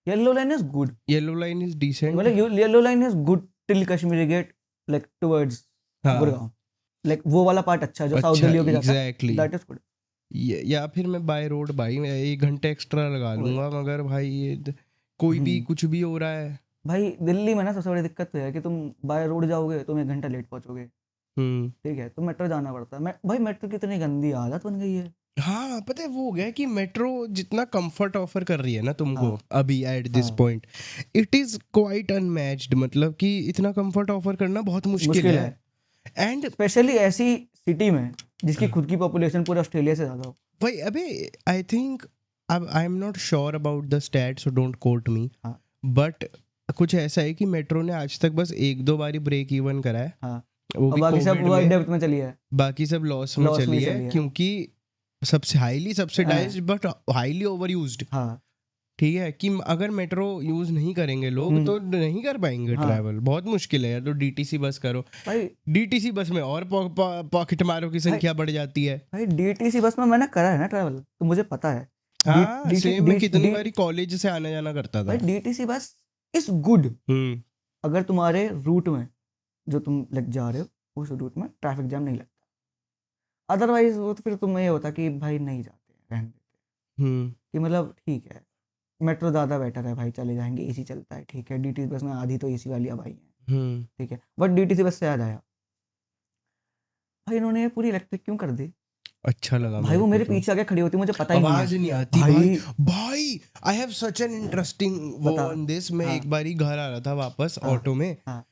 Yellow line is good, yellow line is decent. मतलब yellow line is good till Kashmiri gate, like towards हाँ गुड़गांव, लाइक वो वाला पार्ट अच्छा है जो साउथ अच्छा दिल्ली होके जाता है, एग्जैक्टली। That is good. या फिर मैं बाय रोड भाई मैं 1 घंटे एक्स्ट्रा लगा हो लूंगा, जाता मगर भाई ये कोई भी है। कुछ भी हो रहा है। भाई दिल्ली में ना सबसे बड़ी दिक्कत तो है कि तुम बाय रोड जाओगे तुम 1 घंटा लेट पहुंचोगे, हम्म। ठीक है, तो मेट्रो जाना पड़ता है। भाई मेट्रो की इतनी गंदी आदत बन गई है, हाँ पता है वो हो गया कि मेट्रो जितना कंफर्ट ऑफर कर रही है ना तुमको हाँ अभी एट दिस हाँ point, it is quite unmatched, मतलब कि इतना कंफर्ट ऑफर करना बहुत मुश्किल मुश्किल है। है, एंड स्पेशली ऐसी सिटी में जिसकी खुद की पॉपुलेशन पूरे ऑस्ट्रेलिया से ज्यादा हो। भाई अबे आई थिंक, अब आई am not sure about the stats so don't quote me, हाँ बट कुछ ऐसा है कि मेट्रो ने आज तक बस एक दो बारी ब्रेक इवन करा है, हाँ, वो और भी बाकी सब कोविड पूरा में। डेप्थ में चली है, बाकी सब लॉस में लॉस में चली ही है चली है। क्योंकि सबसे हाईली सब्सिडाइज्ड हाँ बट हाईली ओवर यूज्ड। हाँ ठीक है कि अगर मेट्रो यूज नहीं करेंगे लोग तो नहीं कर पाएंगे हाँ ट्रैवल, बहुत मुश्किल है यार। तो डीटीसी बस करो, भाई डीटीसी बस में और पॉकेट मारों की भाई संख्या बढ़ जाती है। भाई डीटीसी बस में मैंने करा है ना ट्रैवल, तो मुझे पता है। डी हाँ डी सेम, मैं डी कितनी डी बारी कॉलेज से आना जाना करता भाई था। डीटीसी बस इज गुड हम्म। अगर तुम्हारे रूट में जो तुम लग जा रहे हो उस रूट में ट्रैफिक जाम नहीं लगता। अदरवाइज वो तो फिर तुम्हें ये होता कि भाई नहीं जाते, रहने देते, हम्म। कि मतलब ठीक है मेट्रो ज़्यादा बेटर है भाई, चले जाएंगे, एसी चलता है, ठीक है। डीटीसी बस में आधी तो एसी वाली अब आई है, हम्म। ठीक है। बट डीटीसी बस से याद आया, भाई इन्होंने ये पूरी इलेक्ट्रिक क्यों कर दी? अच्छा लगा भाई मेरे वो को मेरे तो, पीछे आके खड़ी होती, मुझे पता ही नहीं आवाज है नहीं आती भाई। भाई। भाई I have such an interesting वो बता। On this. मैं हाँ एक बारी घर आ रहा था वापस हाँ ऑटो में, हाँ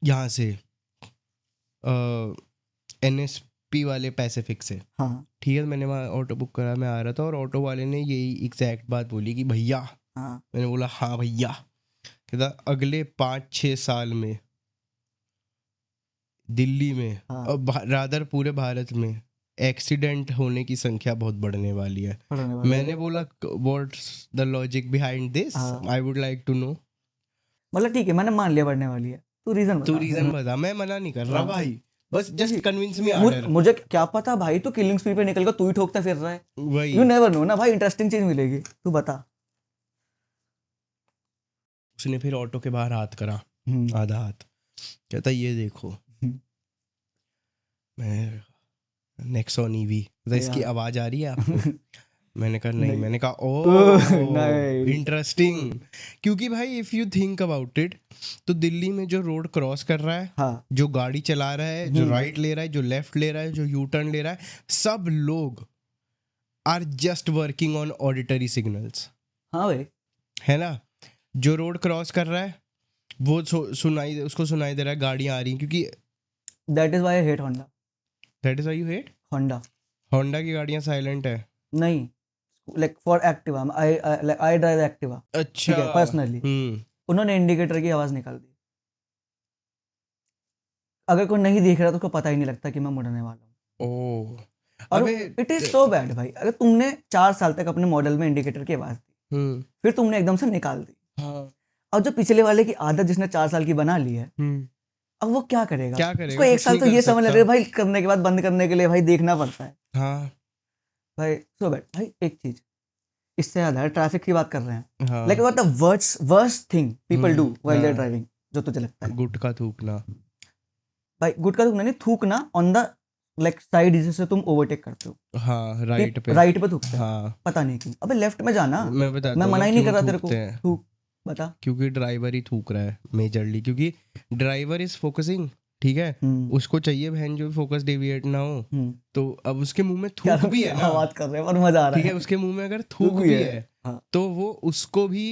यहाँ से एनएसपी वाले पैसिफिक से। हाँ ठीक है, मैंने वहाँ ऑटो बुक करा, मैं आ रहा था और ऑटो वाले ने यही एग्जैक्ट बात बोली कि भैया, हाँ मैंने बोला हाँ भैया, कहता अगले 5-6 साल में दिल्ली में हाँ और रादर पूरे भारत में एक्सीडेंट होने की संख्या बहुत बढ़ने वाली है। पढ़ने वाले मैंने बोला what's the logic behind this, हाँ I would like to know. मतलब ठीक है मैंने मान लिया बढ़ने वाली है, तू रीजन तू बता। रीजन बता, मैं मना नहीं कर रहा हाँ भाई, बस जस्ट कन्विंस मी ऑर्डर। मुझे क्या पता भाई, तू किलिंग स्पीड पे निकल कर तू ही ठोकता फिर रहा है। वही, यू नेवर नो ना भाई, इंटरेस्टिंग चीज मिलेगी, तू बता। उसने फिर ऑटो के बाहर हाथ करा, हम्म, आधा हाथ, कहता ये देखो। हम्म, मैं नेक्सॉन ईवी, इसकी यार आवाज आ रही है आपको? मैंने कहा नहीं। नहीं। मैंने कहा नहीं। ओ इंटरेस्टिंग, क्योंकि भाई if you think about it, तो दिल्ली में जो रोड क्रॉस कर रहा है, हाँ जो गाड़ी चला रहा है, जो राइट ले रहा है, जो लेफ्ट ले रहा है, जो यू टर्न ले रहा है, सब लोग are just working on auditory signals, हाँ भाई, है ना। जो रोड क्रॉस कर रहा है वो सुनाई, उसको सुनाई दे रहा है गाड़ियां आ रही हैं, क्योंकि that is why I hate Honda. That is why you hate Honda Honda की गाड़ियां साइलेंट है। नहीं, like for Activa, I drive Activa, अच्छा। ठीक है, पर्सनली उन्होंने इंडिकेटर की आवाज निकाल दी। अगर कोई नहीं देख रहा तो उसको पता ही नहीं लगता कि मैं मुड़ने वाला हूँ। ओ और अबे इट इज सो बैड भाई, अगर तुमने 4 साल तक अपने मॉडल में इंडिकेटर की आवाज दी, फिर तुमने एकदम से निकाल दी, हाँ। और जो पिछले वाले की आदत जिसने 4 साल की बना ली है, अब वो क्या करेगा? क्या करेगा? उसको एक कुछ साल नहीं तो कर ये समझ सकता। लग रहा है भाई, करने के बाद बंद करने के लिए भाई देखना पड़ता है हाँ भाई। सो बैड भाई। एक चीज इससे याद है, ट्रैफिक की बात कर रहे हैं, हाँ। Like what the worst thing people do while they are हाँ, ड्राइविंग, जो तुझे लगता है? गुटखा थूकना। भाई गुटखा थूकना नहीं, थूकना ऑन द लाइक साइड जिससे तुम ओवरटेक करते हो। हाँ राइट पे। राइट पे थूकते हैं, हाँ पता नहीं क्यों। अबे लेफ्ट में जाना, मैं बताता मैं हूँ ना मना ही नहीं कर क्यों रहा तेरे को, थूकते हैं। थूक, बता। क्योंकि ड्राइवर ही थूक रहा है मेजरली, क्योंकि ड्राइवर इज फोकसिंग, ठीक है, उसको चाहिए बहन जो फोकस डेविएट ना हो। तो अब उसके मुंह में थूक भी है ना, बात कर रहे हैं पर मजा आ रहा ठीक है, है। उसके मुंह में अगर थूक भी है हाँ तो वो उसको भी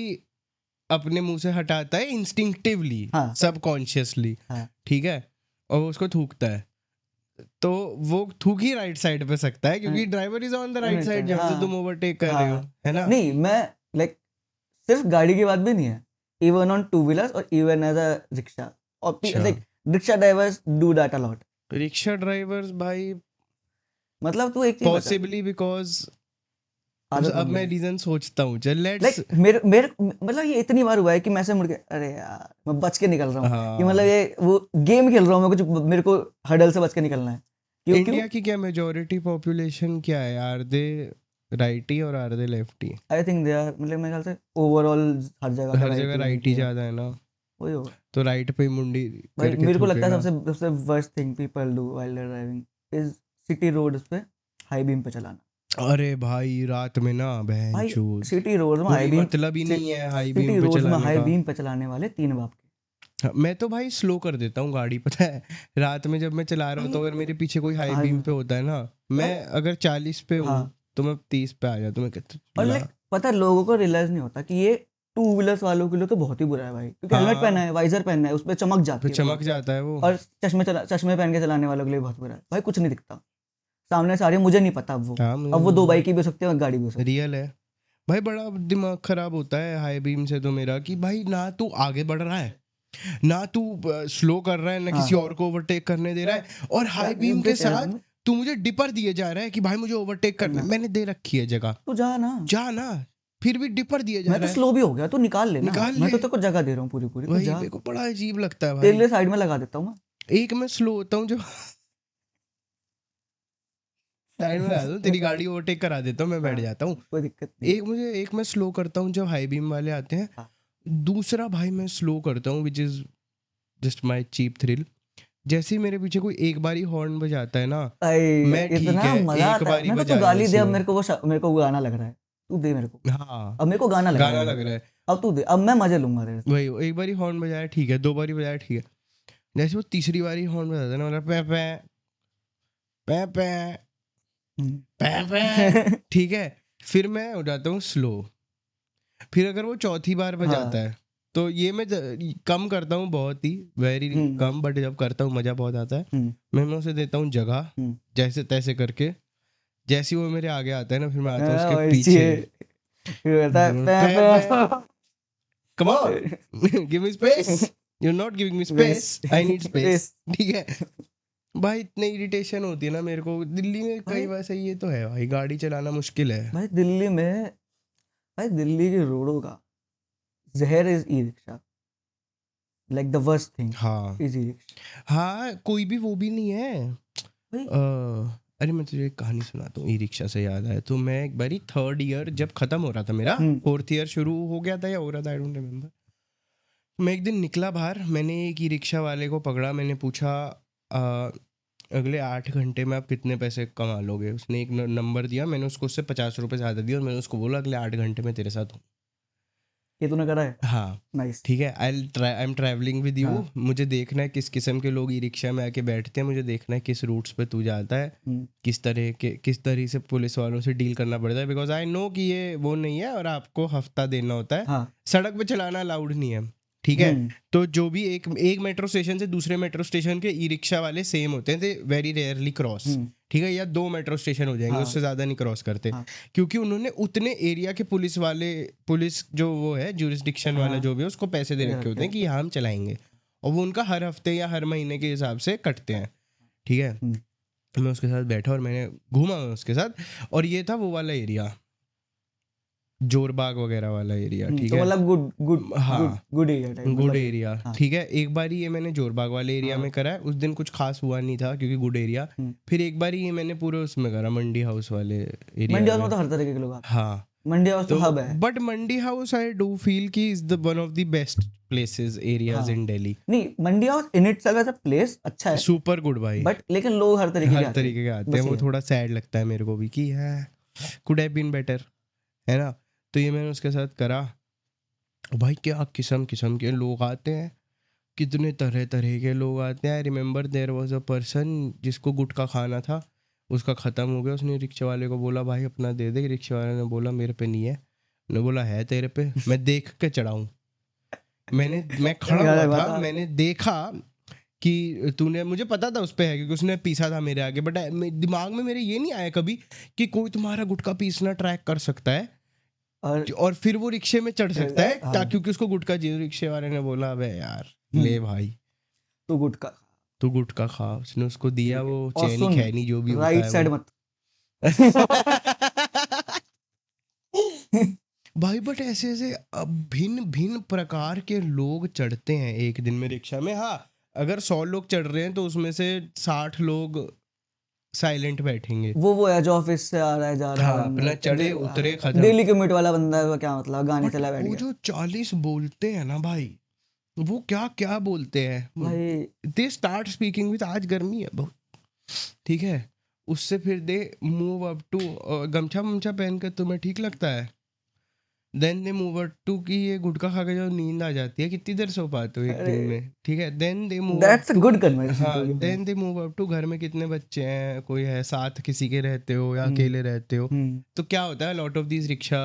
अपने मुंह से हटाता है इंस्टिंक्टिवली, हाँ सबकॉन्शियसली, हाँ ठीक है, और वो उसको थूकता है। तो वो थूक ही राइट साइड पे सकता है, क्योंकि driver is on the right side जहां से तुम ओवरटेक कर रहे हो, है ना। नहीं, मैं लाइक सिर्फ गाड़ी की बात भी नहीं है, इवन ऑन टू व्हीलर्स और इवन एज अ रिक्शा, और like rickshaw drivers do that a lot. Rickshaw drivers भाई मतलब तू एक चीज पॉसिबली बिकॉज अब मैं रीजन सोचता हूँ, चल लेट्स लाइक मेरे मेरे मतलब ये इतनी बार हुआ है कि मैं ऐसे मुड़ के, अरे यार मैं बच के निकल रहा हूँ, कि मतलब ये वो गेम खेल रहा हूँ मैं, कुछ मेरे को हडल से बच के निकलना है। क्यों? इंडिया की क्या मेजॉरिटी पॉपुलेशन क्या है, आर दे राइटी और are they lefty? I think they are, मतलब मेरे ख्याल से ओवरऑल हर जगह राइटी ज्यादा है ना, वही होगा। तो राइट पे मुंडी भाई करके मेरे को लगता है थूकेगा। सबसे worst thing people do while they driving is city roads पे हाई बीम पे चलाना। अरे भाई रात में ना बहन भाई चोद, सिटी रोड में हाई कोई बीम, मतलब ही नहीं है हाई सिटी बीम पे रोड्स में चलाने हाई का। बीम पे चलाने वाले 3 बाप के, हाँ, मैं तो भाई स्लो कर देता हूँ गाड़ी, पता है रात में जब मैं चला रहा हूँ तो अगर मेरे पीछे कोई हाई बीम पे होता है ना, मैं अगर 40 पे हूँ हाँ। तो मैं 30 पे आ जाता हूँ, मैं कहता और ला। लाइक पता है लोगों को रियलाइज नहीं होता कि ये टू व्हीलर्स वालों के लिए तो बहुत ही बुरा है भाई, क्योंकि हेलमेट पहना हाँ है, वाइजर पहना है, उस पर चमक जाती फिर है चमक बहुत। जाता है वो। और चश्मे पहन के चलाने वालों के लिए बहुत बुरा है भाई, कुछ नहीं दिखता सामने से आ रही है, मुझे नहीं पता अब वो, हाँ मुझे अब वो नहीं दो पता, बाइक की भी हो सकती है, एक गाड़ी भी हो सकती रियल है भाई। बड़ा दिमाग खराब होता है हाई बीम से तो मेरा, कि भाई ना तू आगे बढ़ रहा है, ना तू स्लो कर रहा है, ना है। किसी हाँ और को ओवरटेक करने दे रहा है, और हाई बीम के देख रहा साथ हूँ, तू मुझे डिपर दिए जा रहा है कि भाई मुझे ओवरटेक करना, ना मैंने दे रखी है जगह, तू जा ना, जा ना, फिर भी डिपर दिए जा मैं तो रहा है, स्लो भी हो गया, तू निकाल लेना, निकाल मैं ले। तो तेरे को जगह दे रहा हूँ पूरी पूरी, तू वही जा, मेरे को बड़ा अजीब लगता है तेरे भाई। लिए साइड में लगा देता हूँ एक मैं स्लो होता हूँ जब साइड में लगा दूं, तेरी मैं। गाड़ी ओवरटेक करा देता हूँ, मैं बैठ हाँ, जाता हूँ। कोई दिक्कत नहीं है। एक मैं स्लो करता हूँ जब हाई बीम वाले आते हैं, हाँ। दूसरा भाई मैं स्लो करता हूँ which is just my cheap thrill, जैसे ही मेरे पीछे कोई एक बारी हॉर्न बजाता है ना, मैं ठीक इतना है मजा एक आता है, बारी मेरे को तू बजाया गाली दे, अब उसने। मेरे को वो गाना लग रहा है, तू दे मेरे को, हाँ अब मेरे को गाना लग रहा गाना है, लग रहा है, अब तू दे, अब मैं मजे लूंगा तेरे से। वही एक बारी हॉर्न बजाया ठीक है, 2 बारी बजाया ठीक है, जैसे वो तीसरी बारी हॉर्न बजाता है ना, मतलब पै पै पै पै पै पै, ठीक है, फिर मैं हो जाता हूँ स्लो। फिर अगर वो चौथी बार बजाता हाँ। है तो ये मैं कम करता हूँ, बहुत ही वेरी हम्म। कम, बट जब करता हूँ मजा बहुत आता है। हम्म। मैं उसे देता हूँ जगह, हम्म। जैसे तैसे करके, जैसे ही वो मेरे आगे आता है ना, फिर मैं आता हूँ हाँ, उसके वैसी पीछे, है, फिर कहता है पै पै, पे come on give me space, you are not giving me space, west I need space, west. ठीक है। भाई इतनी इरिटेशन होती है ना मेरे को दिल्ली में कई भाई बार, सही ये तो है भाई, गाड़ी चलाना मुश्किल है। भाई दिल्ली में, भाई दिल्ली की रोडों का जहर is e rickshaw, like the worst thing हाँ इज ई रिक्शा हाँ, कोई भी वो भी नहीं है। भाई। अरे मैं तुझे एक कहानी सुनाता हूँ, ई रिक्शा से याद आया, तो मैं एक बारी 3rd ईयर जब खत्म हो रहा था मेरा, हम्म। 4th ईयर शुरू हो गया था या हो रहा था, आई डोंट रिमेम्बर, मैं एक दिन निकला बाहर, मैंने एक ई रिक्शा वाले को पकड़ा, मैंने पूछा "आ, अगले 8 घंटे में आप कितने पैसे कमा लोगे"। उसने एक नंबर दिया, मैंने उसको उससे 50 रुपये ज़्यादा दिया, और मैंने उसको बोला अगले 8 घंटे में तेरे साथ हूँ। ये तूने करा है? हाँ नाइस। ठीक है, I am travelling with you, हाँ। मुझे देखना है किस किस्म के लोग ई रिक्शा में आके बैठते हैं, मुझे देखना है किस रूट्स पे तू जाता है, हम्म। किस तरह से पुलिस वालों से डील करना पड़ता है, बिकॉज आई नो कि ये वो नहीं है और आपको हफ्ता देना होता है, हाँ। सड़क पे चलाना अलाउड नहीं है, ठीक है। हम्म। तो जो भी एक मेट्रो स्टेशन से दूसरे मेट्रो स्टेशन के ई रिक्शा वाले सेम होते हैं, दे वेरी रेयरली क्रॉस, हम्म। ठीक है, या 2 मेट्रो स्टेशन हो जाएंगे, हाँ। उससे ज़्यादा नहीं क्रॉस करते, हाँ। क्योंकि उन्होंने उतने एरिया के पुलिस जो वो है ज्यूरिसडिक्शन वाला हाँ। जो भी है, उसको पैसे दे दे रखे रखे होते हैं हैं। कि यहाँ हम चलाएंगे, और वो उनका हर हफ्ते या हर महीने के हिसाब से कटते हैं, ठीक है। हम्म। मैं उसके साथ बैठा और मैंने घूमा मैं उसके साथ, और ये था वो वाला एरिया, जोरबाग वगैरह वाला एरिया, ठीक तो है। मतलब गुड गुड गुड हाँ गुड एरिया टाइप, गुड मतलब ये। एरिया, हाँ। ठीक है। एक बार ये मैंने जोरबाग वाले एरिया हाँ। में करा है, उस दिन कुछ खास हुआ नहीं था क्योंकि गुड एरिया। हम्म। फिर एक बार ये मैंने पूरे उसमें करा, मंडी हाउस वाले एरिया मंडी हाउस में में। तो हर तरीके के लोग आते हैं, हाँ मंडी हाउस तो तो हब है। But Mandi house I do feel कि is the one of the best places areas हाँ। इन दिल्ली, नहीं, Mandi house in itself as a place अच्छा है, सुपर गुड भाई, बट लेकिन लोग हर तरीके के हर आते हैं, तरीके के आते हैं, बस वो ये है। थोड़ा सैड लगता है मेरे को भी कि है कुड हैव बीन बेटर, है ना। तो ये मैंने उसके साथ करा, भाई क्या किस्म किस्म के लोग आते हैं, कितने तरह तरह के लोग आते हैं। I remember there was a person जिसको गुटखा खाना था, उसका ख़त्म हो गया, उसने रिक्शे वाले को बोला भाई अपना दे दे, रिक्शे वाले ने बोला मेरे पे नहीं है, ने बोला है तेरे पे, मैं देख के चढ़ाऊँ, मैं खड़ा हुआ यार था, बता। मैंने देखा कि तूने, मुझे पता था उस पे है क्योंकि उसने पीसा था मेरे आगे, बट दिमाग में मेरे ये नहीं आया कभी कि कोई तुम्हारा गुटखा पीसना ट्रैक कर सकता है और और फिर वो रिक्शे में चढ़ सकता है हाँ। क्योंकि उसको गुटखा चाहिए। रिक्शे वाले ने बोला अबे यार ले हम्म। भाई तू गुटखा खा, तू गुटखा खा, उसने उसको दिया, ठीक है, वो और चैनी सुन, खैनी जो भी होता राइट है साइड वो मत। भाई बट ऐसे ऐसे भिन्न भिन्न प्रकार के लोग चढ़ते हैं एक दिन में रिक्शा में। हाँ अगर 100 लोग चढ़ रहे हैं तो उसमें से 60 लोग साइलेंट बैठेंगे, वो है जो ऑफिस से आ रहा है, जा रहा हाँ है अपना बंदा, चढ़े उतरे खत्म। डेली कम्यूट वाला बंदा है, वो क्या मतलब गाने बट चला बैठ वो गया। जो 40 बोलते हैं ना भाई, वो क्या क्या बोलते हैं, भाई दे स्टार्ट स्पीकिंग विद, आज गर्मी है बहुत, ठीक है, उससे फिर दे मूव अप टू गमछा वमछा पहन कर तुम्हें ठीक लगता है, then they move out to कि ये गुटखा खा के जो नींद आ जाती है कितनी देर सो पाते हो एक दिन में, ठीक है. Then they move that's out a to, good conversation हाँ, to be then they move out to घर में कितने बच्चे हैं, कोई है साथ किसी के रहते हो या हम्म, अकेले रहते हो. हम्म, तो क्या होता है, lot of these rickshaw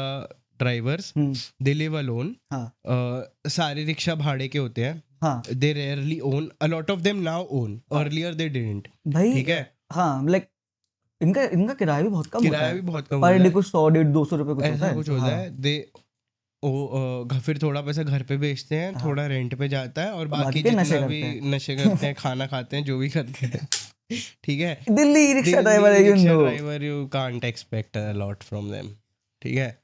drivers hmm, they live alone. हाँ सारे रिक्शा भाड़े के होते हैं. हाँ they rarely own, a lot of them now own, हाँ अर्लियर दे डिडंट. भाई. ठीक है, हाँ लाइक इनका इनका किराया भी बहुत कम होता किराया भी है, बहुत कम पर होता डे है, कुछ 100 150 200 रुपए कुछ होता ऐसा है. कुछ होता हाँ है. दे फिर थोड़ा पैसा घर पे बेचते हैं, हाँ, थोड़ा रेंट पे जाता है, और बाकी बाकी के नशे जितना भी करते हैं. नशे करते हैं, खाना खाते हैं, जो भी करते हैं. ठीक है. दिल्ली रिक्शा ड्राइवर दिल्ली है, you rickshaw no. Driver, you can't expect a lot from them. ठीक है.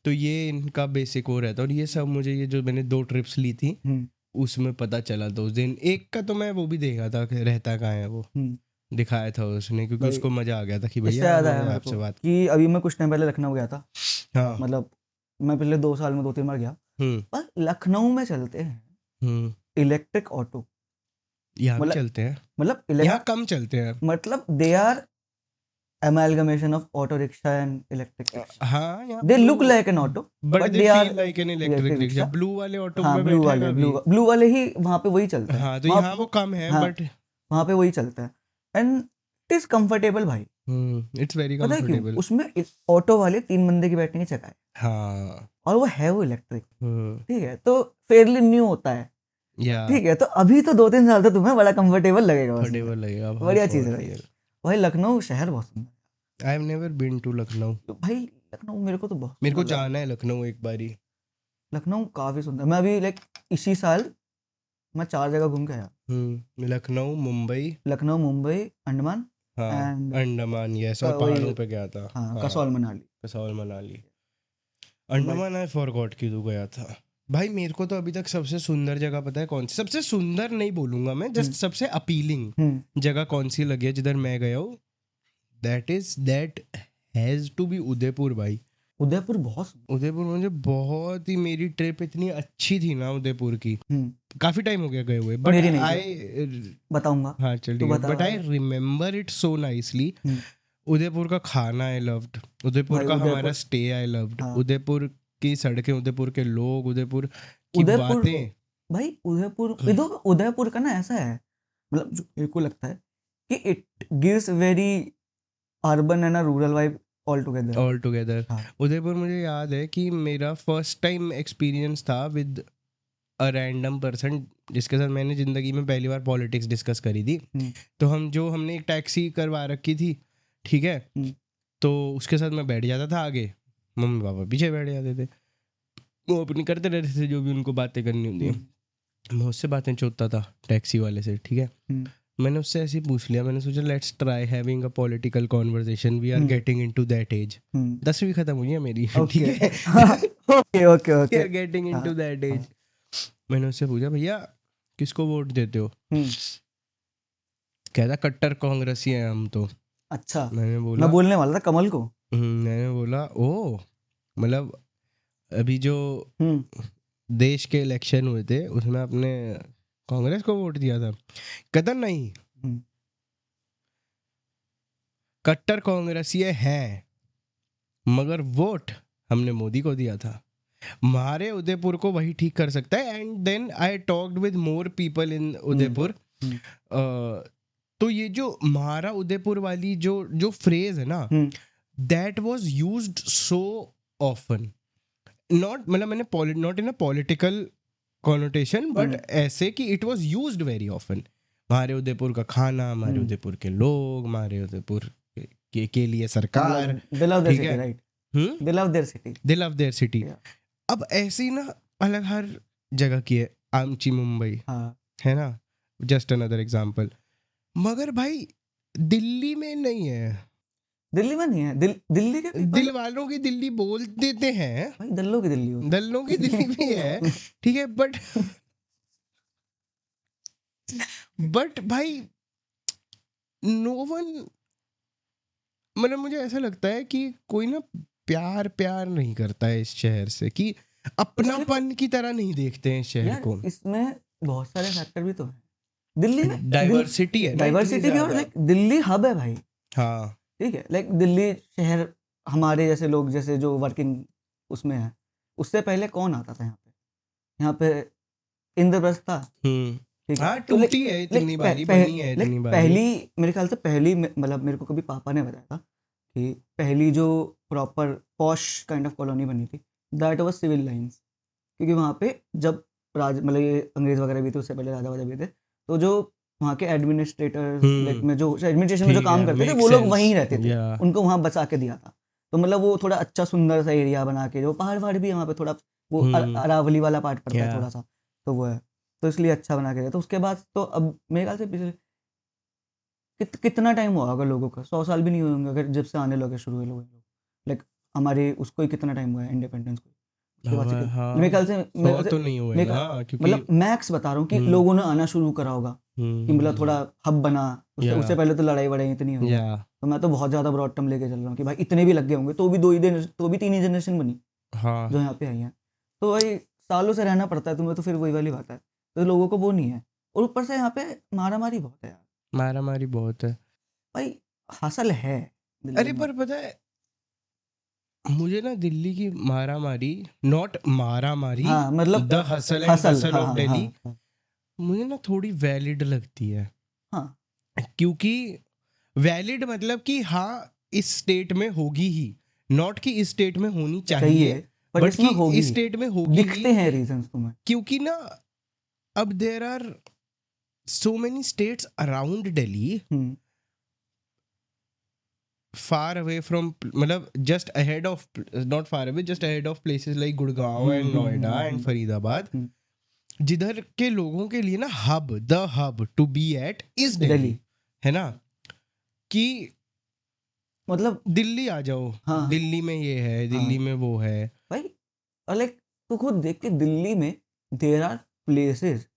तो ये इनका बेसिक वो रहता है. और ये सब मुझे, ये जो मैंने 2 ट्रिप्स ली थी उसमें पता चला 2 दिन. एक का तो मैं वो भी देखा था कि रहता कहाँ है वो, दिखाया था उसने, क्योंकि भाई उसको मजा आ गया था कि इससे भैया याद आया मुझे मेरे आपसे को बात. कि अभी मैं कुछ टाइम पहले लखनऊ गया था. हाँ. मतलब मैं पिछले 2 साल में 2-3 बार गया. हम्म. पर लखनऊ में चलते हैं हम्म. Electric auto. यहाँ भी मतलब चलते हैं, मतलब यहाँ कम चलते हैं. मतलब they are amalgamation of auto rickshaw and electric rickshaw. हाँ, यहाँ They look blue, like an auto, but but they they are feel like an electric electric rickshaw. rickshaw. Blue वाले ऑटो हाँ में ब्लू बैठा है वाले कभी? ब्लू वाले ही वहाँ पे वही चलता है. हाँ, तो वहाँ यहाँ वो कम है, हाँ बट वहाँ पे वही चलता है. एंड इट इज कंफर्टेबल भाई. इट्स वेरी पता है क्यों? कंफर्टेबल. उसमें ऑटो वाले 3 बंदे की बैठने की जगह है, हाँ. और वो है वो इलेक्ट्रिक. ठीक है, तो फेयरली न्यू होता है. या ठीक है, तो अभी तो 2-3 साल तो तुम्हें बड़ा कंफर्टेबल लगेगा उसमें. कंफर्टेबल लगेगा भाई. बढ़िया चीज for है भाई. real. भाई लखनऊ शहर बहुत सुंदर I have never been to Lucknow. है. भाई लखनऊ मेरे को तो बहुत मेरे को सुंदर लगा. जाना है लखनऊ एक बारी. लखनऊ काफी सुंदर. मैं अभी लाइक इसी साल मैं 4 जगह घूम के आया. लखनऊ, मुंबई, लखनऊ, मुंबई, अंडमान हाँ, एंड अंडमान, यस, और वही पहाड़ों पे गया था. हाँ हाँ, कसौल मनाली. कसौल, मनाली. अंडमान आई फॉरगॉट कि तू गया था. भाई मेरे को तो अभी तक सबसे सुंदर जगह पता है कौन सी, सबसे सुंदर नहीं बोलूंगा मैं, जस्ट सबसे अपीलिंग जगह कौन सी लगी है जिधर मैं गया हूँ, that has to be Udaipur. भाई उदयपुर बहुत सुंदर. उदयपुर मुझे बहुत ही, मेरी ट्रिप इतनी अच्छी थी ना उदयपुर की. काफी टाइम हो गया गए हुए, बट मेरी नहीं आई बताऊंगा. हाँ चल तू ठीक है, बता. But I remember it so nicely. Udaipur का खाना आई लव्ड, उदयपुर भाई का उदयपुर हमारा स्टे आई लव्ड, हाँ. उदयपुर की सड़कें, उदयपुर के लोग, उदयपुर की उदयपुर बातें. भाई उदयपुर उदयपुर का ना ऐसा है, मतलब जो मेरे को लगता है कि it gives very urban and rural vibe all together. हाँ. उदयपुर मुझे याद है कि मेरा फर्स्ट टाइम एक्सपीरियंस था विद अ रैंडम पर्सन जिसके साथ मैंने ज़िंदगी में पहली बार पॉलिटिक्स डिस्कस करी थी. तो हमने एक टैक्सी करवा रखी थी, ठीक है. तो उसके साथ मैं बैठ जाता था आगे, मम्मी पापा पीछे बैठ जाते थे. वो अपनी करते रहते थे जो भी उनको बातें करनी होती है. मैं उससे बातें चोतता था टैक्सी वाले से, ठीक है. मैंने उससे ऐसे ही पूछ लिया, मैंने सोचा let's try having a political conversation, we are getting into that age. 10वीं खत्म हुई है मेरी, ठीक है. Okay getting into that age. मैंने उससे पूछा भैया किसको वोट देते हो. कहता कट्टर कांग्रेसी हैं हम तो. अच्छा. मैंने बोला, मैं बोलने वाला था कमल को. मैंने बोला ओ, मतलब अभी जो देश के इलेक्शन हुए थे उसमें आपने कांग्रेस को वोट दिया था. कहता नहीं, कट्टर कांग्रेसी हैं मगर वोट हमने मोदी को दिया था. हमारे उदयपुर को वही ठीक कर सकता है. And then I talked with more people in Udaipur. तो ये जो हमारा उदयपुर वाली जो फ्रेज है ना, that was used so often. Not मतलब मैंने not in a political connotation, but ऐसे कि it was used very often. हमारे उदयपुर का खाना, हमारे उदयपुर के लोग, हमारे उदयपुर के लिए सरकार, ठीक है. They love their city. They love their city. अब ऐसे ही ना अलग हर जगह की है. आमची मुंबई है ना, जस्ट अनदर एग्जांपल. मगर भाई दिल्ली में नहीं है. दिल्ली में नहीं है. दिल्ली के दिल वालों की दिल्ली बोल देते हैं भाई, दल्लों की दिल्ली होती. दल्लों की दिल्ली भी है, ठीक है. बट भाई नो वन, मतलब मुझे ऐसा लगता है कि कोई ना प्यार नहीं करता है इस शहर से, कि अपनापन की तरह नहीं देखते हैं इस शहर को. इसमें बहुत सारे फैक्टर भी तो है. दिल्ली में डाइवर्सिटी है, डाइवर्सिटी भी, और लाइक दिल्ली हब है भाई. हाँ ठीक है, लाइक दिल्ली शहर हमारे जैसे लोग, जैसे जो वर्किंग उसमें है, उससे पहले कौन आता था यहाँ पे इंद्रप्रस्थ था, ठीक है। हाँ तो टूटी है इतनी बारी, बनी है इतनी बारी। पहली मेरे ख्याल से पहली मतलब मेरे को कभी पापा ने बताया था कि पहली जो proper posh kind of colony बनी थी दैट वाज सिविल लाइंस, क्योंकि वहाँ पे जब मतलब ये अंग्रेज वगैरह भी थे, उससे पहले राजा वाजा भी थे, तो जो वहाँ के एडमिनिस्ट्रेटर में जो एडमिनिस्ट्रेशन में जो काम करते थे वो लोग वहीं रहते थे, उनको वहाँ बचा के दिया था। तो मतलब वो थोड़ा अच्छा सुंदर सा एरिया बना के, जो पहाड़ वहाड़ भी वहाँ पे थोड़ा वो अरावली वाला पार्ट पड़ता है थोड़ा सा, तो वो है, तो इसलिए अच्छा बना के दिया। तो उसके बाद तो अब मेरे ख्याल से पिछले कितना टाइम हुआ होगा लोगों का, 100 साल भी नहीं हुए होंगे अगर जब से आने लगे शुरू हुए लोग, लाइक हमारे उसको ही कितना टाइम हुआ है इंडिपेंडेंस को, मेरे ख्याल से तो नहीं हुआ ना, क्योंकि मतलब मैक्स बता रहा हूँ कि लोगों ने आना शुरू करा होगा कि मतलब थोड़ा हब बना, उससे पहले तो लड़ाई वड़ाई इतनी हुई, तो मैं तो बहुत ज्यादा ब्रॉड टर्म लेके चल रहा हूँ कि भाई इतने भी लग गए होंगे तो भी 3 ही जनरेशन बनी जो यहाँ पे आई है, तो भाई सालों से रहना पड़ता है तुम्हें, तो फिर वही वाली बात है, तो लोगों को वो नहीं है। और ऊपर से यहाँ पे मारा मारी बहुत है यार, मारा मारी बहुत है भाई, हसल है। अरे पर पता है मुझे ना दिल्ली की मारा मारी, नॉट मारा मारी, हाँ मतलब the hustle and Bansal of Delhi, हाँ, मुझे ना थोड़ी वैलिड लगती है। हाँ, क्योंकि वैलिड मतलब कि हाँ इस स्टेट में होगी ही, नॉट कि इस स्टेट में होनी चाहिए, बट कि इस स्टेट में होगी, दिखते हैं रीजंस तुम्हें, क्योंकि ना अब there are so many states around Delhi, far away from, मतलब just ahead of, not far away, just ahead of places like Gurgaon and Noida and Faridabad, जिधर के लोगों के लिए ना hub, the hub to be at is Delhi, है ना, कि मतलब दिल्ली आ जाओ, हाँ, दिल्ली में ये है, दिल्ली में वो है भाई, लाइक तू खुद देख के दिल्ली में देयर आर प्लेसेस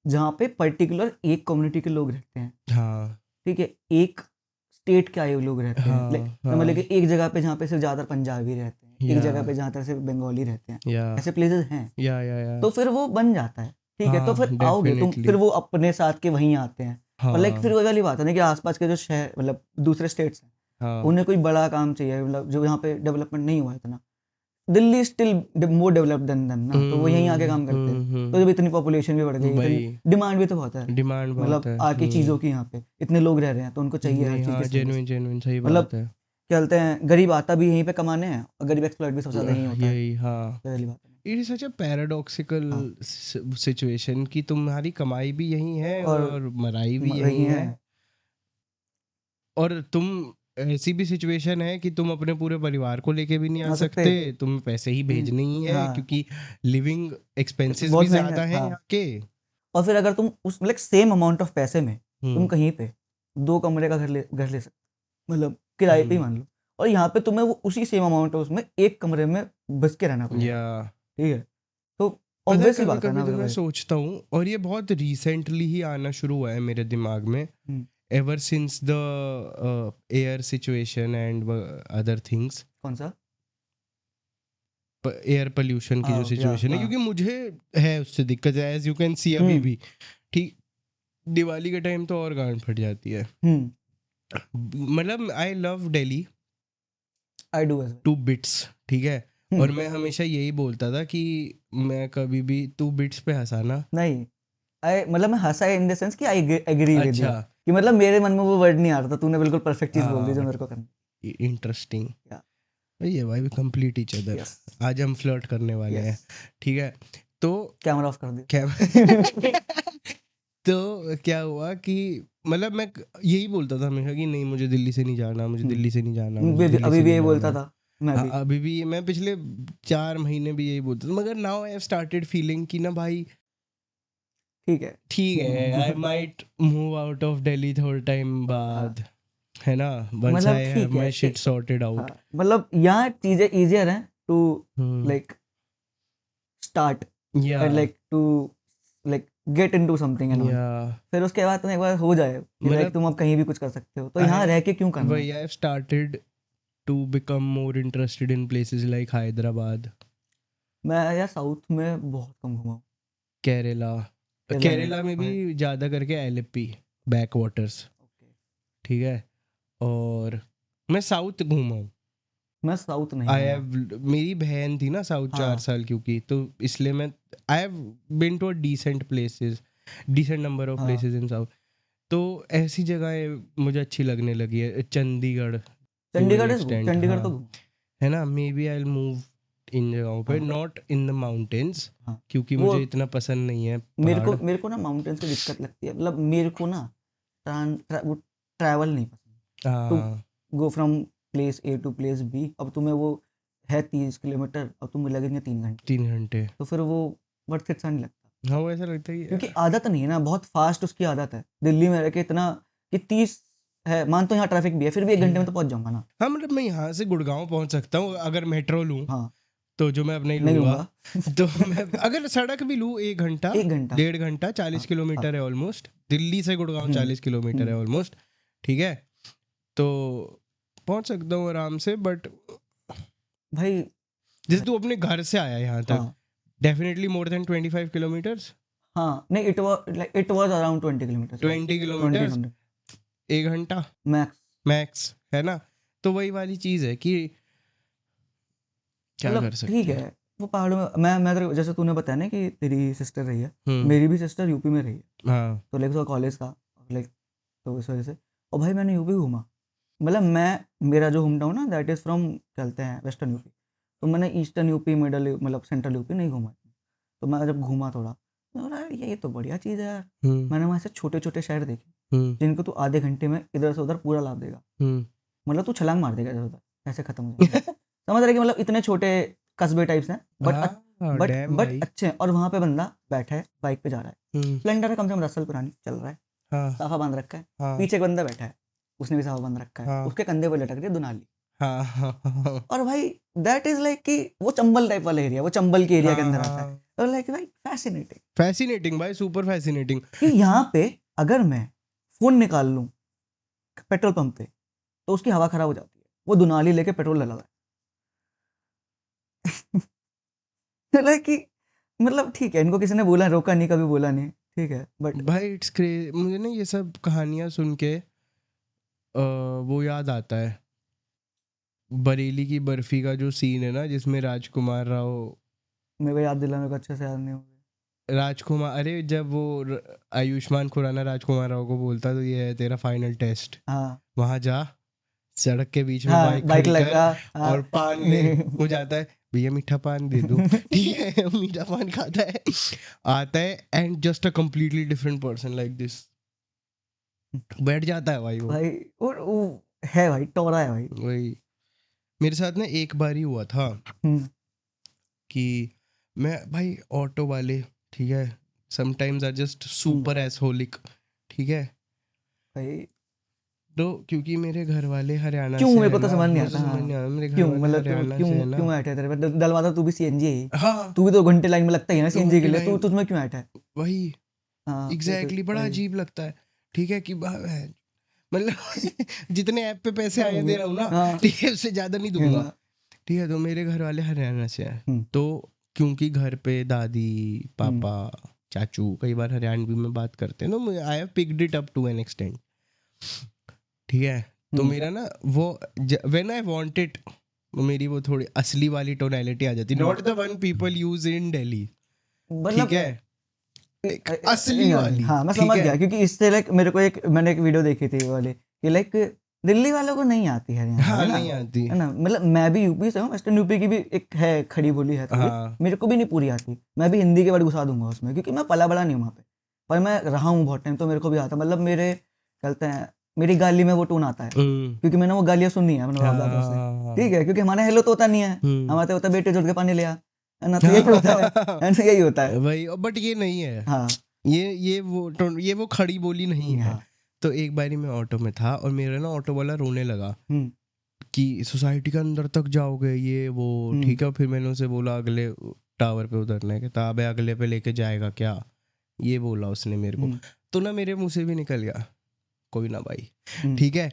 जहाँ पे पर्टिकुलर एक कम्युनिटी के लोग रहते हैं, हाँ ठीक है, एक स्टेट के आए हुए लोग रहते हैं, लाइक मतलब कि एक जगह पे जहाँ पे सिर्फ ज्यादातर पंजाबी रहते हैं, एक जगह पे जहाँ पर सिर्फ बंगाली रहते हैं, ऐसे प्लेसेस हैं, तो फिर वो बन जाता है, ठीक है, तो फिर आओगे तुम, फिर वो अपने साथ के वहीं आते हैं, और लाइक फिर वही वाली बात है ना कि आसपास के जो शहर मतलब दूसरे स्टेट्स हैं, उन्हें कोई बड़ा काम चाहिए, मतलब जो यहाँ पे डेवलपमेंट नहीं हुआ इतना, Delhi still more developed then them ना, तो वो यहीं आके काम करते हैं, तो जब इतनी पॉपुलेशन भी बढ़ गई, इतनी डिमांड भी तो बहुत है, डिमांड बहुत है, मतलब आके चीजों की, यहाँ पे इतने लोग रह रहे हैं तो उनको चाहिए हर चीज की सर्विस, जेन्युइन सही मतलब बात है, क्या बोलते हैं, गरीब आता भी यहीं पे कमाने हैं और गरीब एक्सप्लॉइट भी सबसे ज्यादा यहीं होता है, यही, हाँ, पहली बात है। It is such a paradoxical situation कि तुम्हारी कमाई भी यही है और मराई भी यही है, और तुम ऐसी भी सिचुएशन है कि तुम अपने पूरे परिवार को लेके भी नहीं आ सकते, तुम्हें पैसे ही भेजने ही है, क्योंकि लिविंग एक्सपेंसेस भी ज्यादा है यहाँ के, और फिर अगर तुम उस मतलब सेम अमाउंट ऑफ पैसे में तुम कहीं पे 2 कमरे का घर ले सकते, मतलब किराए पे ही मान लो, और यहाँ पे तुम्हें वो उसी सेम अमाउंट है उसमें एक कमरे में बस के रहना पड़ेगा, ठीक है, तो ऑब्वियसली बात है ना। कभी तो मैं सोचता हूँ, और ये बहुत रिसेंटली ही आना शुरू हुआ है मेरे दिमाग में, ever since the air situation and other things, कौन सा एयर पोल्यूशन की जो सिचुएशन है, क्योंकि मुझे है उससे दिक्कत है, एज यू कैन सी अभी भी, ठीक, दिवाली के टाइम तो और गांड फट जाती है, मतलब I love Delhi, I do to bits, ठीक है, और मैं हमेशा यही बोलता था कि मैं कभी भी टू बिट्स पे हंसाना नहीं, मतलब मैं हंसा इन द सेंस कि आई एग्री विद यू, कि मतलब मेरे मन में वो वर्ड नहीं आ रहा था, तूने बिल्कुल परफेक्ट चीज बोल दी जो मेरे को करनी, इंटरेस्टिंग, ये भाई कंप्लीट ईच अदर, आज हम फ्लर्ट करने वाले हैं, ठीक है, तो कैमरा ऑफ कर दिया तो क्या हुआ कि मतलब मैं यही बोलता था हमेशा कि नहीं मुझे दिल्ली से नहीं जाना, मुझे दिल्ली से नहीं जाना, अभी भी यही बोलता था मैं भी, अभी भी मैं पिछले 4 महीने भी यही बोलता था, मगर now I have started feeling कि ना भाई ठीक है I might move out of Delhi थोड़ा टाइम बाद, है ना, once I have my shit sorted out, मतलब यहाँ चीजें इजियर हैं to like start and like to like get into something and all, फिर उसके बाद तुम एक बार हो जाए मतलब तुम अब कहीं भी कुछ कर सकते हो, तो यहाँ रह के क्यों करना, I have started to become more interested in places like Hyderabad, मैं यार साउथ में बहुत कम घुमा हूँ, केरला में भी ज्यादा करके एलिपी बैक वाटर्स, ठीक है, और मैं साउथ घूमा हूँ, मैं साउथ नहीं आई गया। हैव, मेरी बहन थी ना साउथ 4 हाँ साल क्योंकि, तो इसलिए मैं I have been to a decent places, decent number of हाँ प्लेसेस इन साउथ। तो ऐसी जगह मुझे अच्छी लगने लगी है, Chandigarh to an Chandigarh extent, Chandigarh हाँ तो घूमा। है ना। Maybe I will move in जगहों पे, हाँ नॉट इन द माउंटेन्स, हाँ क्योंकि वो मुझे इतना पसंद नहीं है पहाड़। मेरे को ना माउंटेन्स की दिक्कत लगती है, मतलब मेरे को ना वो ट्रैवल नहीं पसंद। टू हाँ go from place A to place B, अब तुम्हें वो है 30 किलोमीटर, अब तुम्हें लगेंगे 3 घंटे, 3 घंटे, तो फिर वो वर्थ इट सा नहीं लगता। हाँ वो ऐसा लगता ही क्योंकि है। आदत नहीं है ना, बहुत फास्ट उसकी आदत है दिल्ली में रह के इतना कि 30 है, मान तो यहाँ ट्रैफिक भी है, फिर भी 1 घंटे में तो पहुंच जाऊंगा ना। हाँ मतलब मैं यहाँ से गुड़गांव पहुँच सकता हूँ अगर मेट्रो लूँ, हाँ तो जो मैं अब नहीं नहीं लूँगा। लूंगा। तो मैं अगर सड़क भी लूँ 1 घंटा, 1 घंटा। 1.5 घंटा, 40 हाँ हाँ किलोमीटर है ऑलमोस्ट, दिल्ली से गुड़गांव 40 किलोमीटर है हम्म, ऑलमोस्ट, ठीक है, तो पहुँच सकता हूँ आराम से। बट भाई जैसे तू अपने घर से आया यहाँ तक, हाँ डेफिनेटली मोर देन 25 किलोमीटर्स, हाँ नहीं, it was around 20 kilometre, 20 kilometres, 1 घंटा मैक्स। मैक्स, है ना। तो वही वाली चीज़ है कि क्या मतलब कर ठीक सकते हैं। है, वो पहाड़ों में मैं जैसे तूने बताया ना कि तेरी सिस्टर रही है, हम्म, मेरी भी सिस्टर यूपी में रही है, हाँ तो लाइक उसका कॉलेज था, लाइक तो इस वजह से। और भाई मैंने यूपी घूमा, मतलब मेरा जो होम टाउन ना दैट इज़ फ्रॉम, कहते हैं वेस्टर्न यूपी, तो मैंने ईस्टर्न यूपी, मिडल मतलब सेंट्रल यूपी नहीं घूमा। तो मैं जब घूमा थोड़ा, तो बोला यार ये तो बढ़िया चीज़ है यार। हम्म मैंने वहाँ से छोटे छोटे शहर देखे हम्म जिनको तू आधे घंटे में इधर से उधर पूरा लाभ देगा, हम्म मतलब तू छलांग मार देगा इधर उधर, ऐसे खत्म हो जाएंगे। समझ रहे कि मतलब इतने छोटे कस्बे टाइप्स हैं, हाँ डैम बट भाई। अच्छे हैं। और वहाँ पे बंदा बैठा है बाइक पे जा रहा है, स्प्लेंडर है, कम से कम 10 साल पुरानी चल रहा है, हाँ साफा बांध रखा है, हाँ पीछे एक बंदा बैठा है, उसने भी साफा बांध रखा है, हाँ उसके कंधे पे लटक रही है दुनाली। हाँ हाँ हाँ और भाई दैट इज लाइक कि वो चंबल टाइप वाला एरिया, वो चंबल के एरिया के अंदर आता है। हाँ, तो लाइक भाई फैसिनेटिंग फैसिनेटिंग भाई, सुपर फैसिनेटिंग। कि यहाँ पे अगर मैं फोन निकाल लूँ पेट्रोल पंप पे, तो उसकी हवा खराब हो जाती है, वो दुनाली लेके पेट्रोल डला हुआ है। लाइक कि मतलब ठीक है, इनको किसी ने बोला, रोका नहीं, कभी बोला नहीं, ठीक है, बट भाई इट्स क्रेजी, मुझे ना ये सब कहानियां सुन के वो याद आता है बरेली की बर्फी का जो सीन है ना, जिसमें राजकुमार राव, मेरे को याद दिला, मेरे को अच्छे से याद नहीं हो राजकुमार, अरे जब वो आयुष्मान खुराना राजकुमार राव को बोलता तो ये है तेरा फाइनल टेस्ट, हाँ वहां जा, सड़क के बीच में हाँ बाइक बाइक खड़ी कर लगा हाँ। और पान ले। हो जाता है, भैया मीठा पान दे दो, ठीक है, मीठा पान खाता है, आता है and just a completely different person like this, बैठ जाता है भाई वो। भाई वो है भाई, टोरा है भाई। वही मेरे साथ ना एक बार ही हुआ था हम्म, कि मैं भाई ऑटो वाले, ठीक है, समटाइम्स आर जस्ट सुपर एसहोलिक, ठीक है, भाई तो क्योंकि मेरे घर वाले हरियाणा क्यों, से मेरे है को तो ना, समझ नहीं मुझे आता। समझ नहीं हाँ आया, मेरे घर क्यों, वाले मतलब तू हरियाणा क्यों से है ना। क्यों बैठे तेरे पे डलवाता, तू भी सीएनजी है ही। हाँ तू भी 2 घंटे लाइन में लगता ही है ना 2 सीएनजी के घंटे लिए, तू लाइन, तुझमें क्यों बैठा है? वही हाँ ये तो एग्जैक्टली बड़ा वही। अजीब लगता है, ठीक है कि मतलब जितने ऐप पे पैसे आए दे रहा हूँ ना, हाँ ठीक है, उससे ज्यादा नहीं दूंगा, हाँ, ठीक है। तो मेरे घर वाले हरियाणा से हैं, हम्म, तो क्योंकि घर पे दादी हम्म, पापा चाचू कई बार हरियाणवी में बात करते हैं, तो I have picked it up to an extent, ठीक है। तो हम्म, मेरा ना वो व्हेन आई वांट इट, मेरी वो थोड़ी असली वाली टोनैलिटी आ जाती, not the one people use in Delhi, ठीक मतलब है, एक असली वाली, हाँ मैं ठीक समझ है। गया, क्योंकि इससे लाइक मेरे को मैंने एक वीडियो देखी थी वो वाली कि लाइक दिल्ली वालों को नहीं आती हरियाणवी, हाँ नहीं आती, है ना, मतलब मैं भी यूपी से हूँ, वेस्टर्न यूपी की भी एक है, खड़ी बोली है थोड़ी, हाँ मेरे को भी नहीं पूरी आती, मैं भी हिंदी के वर्ड घुसा दूंगा उसमें, क्योंकि मैं पला बड़ा नहीं हूँ वहाँ पे, पर मैं रहा हूँ बहुत टाइम, तो मेरे को भी आता, मतलब मेरे कहते हैं मेरी गाली में वो टोन आता है, क्योंकि मैंने वो गालियाँ सुनी है अपने बाप दादा से, ठीक है, क्योंकि हमारे हेलो तो होता नहीं है, हमारे तो होता है बेटे जोड़ के पानी लिया, है ना, तो यही होता है ना, यही होता है। वही, बट ये नहीं है, हाँ ये वो खड़ी बोली नहीं है। हाँ तो एक बारी मैं ऑटो में था और मेरा ना ऑटो वाला रोने लगा हम्म कि सोसाइटी के अंदर तक जाओगे ये वो, हम्म ठीक है। फिर मैंने उसे बोला अगले टावर पे उतरने के, तो अबे अगले पे लेके जाएगा क्या, ये बोला उसने मेरे को। हम्म तो ना मेरे मुंह से भी निकल गया कोई ना भाई, हम्म। ठीक है।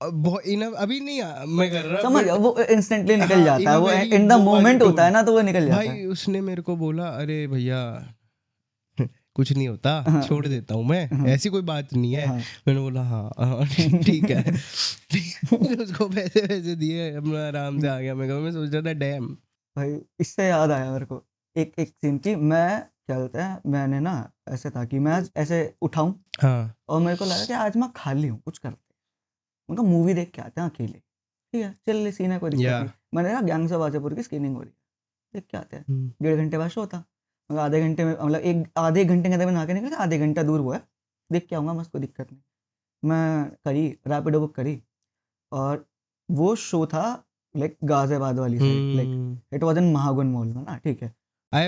अब बहुत अभी नहीं मैं कर रहा, समझ गया, बट वो इंस्टेंटली निकल हाँ जाता इन है, अ वो वेरी इन द वो वाली मोमेंट होता टोन, है ना, तो वो निकल जाता है। भाई उसने मेरे को बोला अरे भैया कुछ नहीं होता, छोड़ देता हूँ मैं, ऐसी कोई बात नहीं है। मैंने बोला हाँ ठीक है। उसको पैसे दिए, अपना आराम से आ गया। मैं सोच रहा था डैम भाई इससे याद आया मेरे को एक सीन की। मैं क्या बोलता है, मैंने ना ऐसे था कि मैं ऐसे उठाऊं और मेरे को लगा कि आज मैं खाली हूँ, कुछ करते, उनका मूवी देख के आते हैं अकेले, ठीक है चल सीन है, कोई दिक्कत नहीं। मैंने कहा गैंग्स ऑफ वासेपुर की स्क्रीनिंग हो रही है, देख के आते हैं। 1.5 घंटे बाद शो होता, मतलब आधे घंटे में, मतलब आधे घंटे के अंदर में नहा के निकले, आधे घंटा दूर हुआ है, देख के आऊँगा मस्त, कोई दिक्कत नहीं। मैं करी रैपिडो बुक करी, और वो शो था लाइक गाजियाबाद वाली side, like it was in Mahagun mall में ना, ठीक है।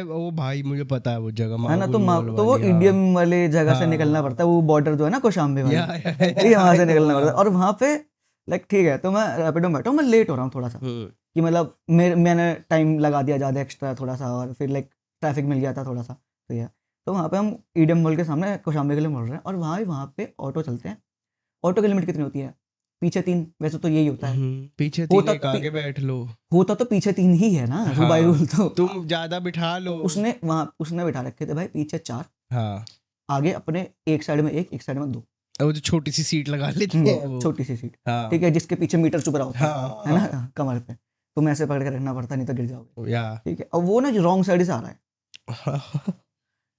वो भाई मुझे पता है वो जगह, है ना, तो वो ईडीएम वाले जगह से निकलना पड़ता है, वो बॉर्डर जो है ना कौशाम्बी वाला, वहां से निकलना पड़ता है। और वहां पे लाइक ठीक है, तो मैं रैपिडो में बैठा हूँ, मैं लेट हो रहा हूँ थोड़ा सा, कि मतलब मैंने टाइम लगा दिया ज़्यादा एक्स्ट्रा थोड़ा सा, और फिर लाइक ट्रैफिक मिल गया था थोड़ा सा, तो यार तो वहाँ पे हम ईडीएम मॉल के सामने कौशाम्बी के लिए मुड़ रहे हैं, और वहाँ पे ऑटो चलते हैं। ऑटो की लिमिट कितनी होती है? पीछे 3, वैसे तो यही होता है, पीछे 3 एक आगे बैठ लो, होता तो पीछे 3 ही है ना, रूल बाय रूल। तो तुम ज्यादा बिठा लो। उसने बिठा रखे थे भाई पीछे 4, हाँ आगे अपने एक साइड में 1, एक साइड में 2, वो जो छोटी सी सीट लगा लेते हैं वो, छोटी सी सीट, ठीक है, जिसके पीछे मीटर चुप रहा होता है ना कमर पे, तुम ऐसे पकड़ के रखना पड़ता, नहीं तो गिर जाओगे, ठीक है। और वो ना रॉन्ग साइड से आ रहा है,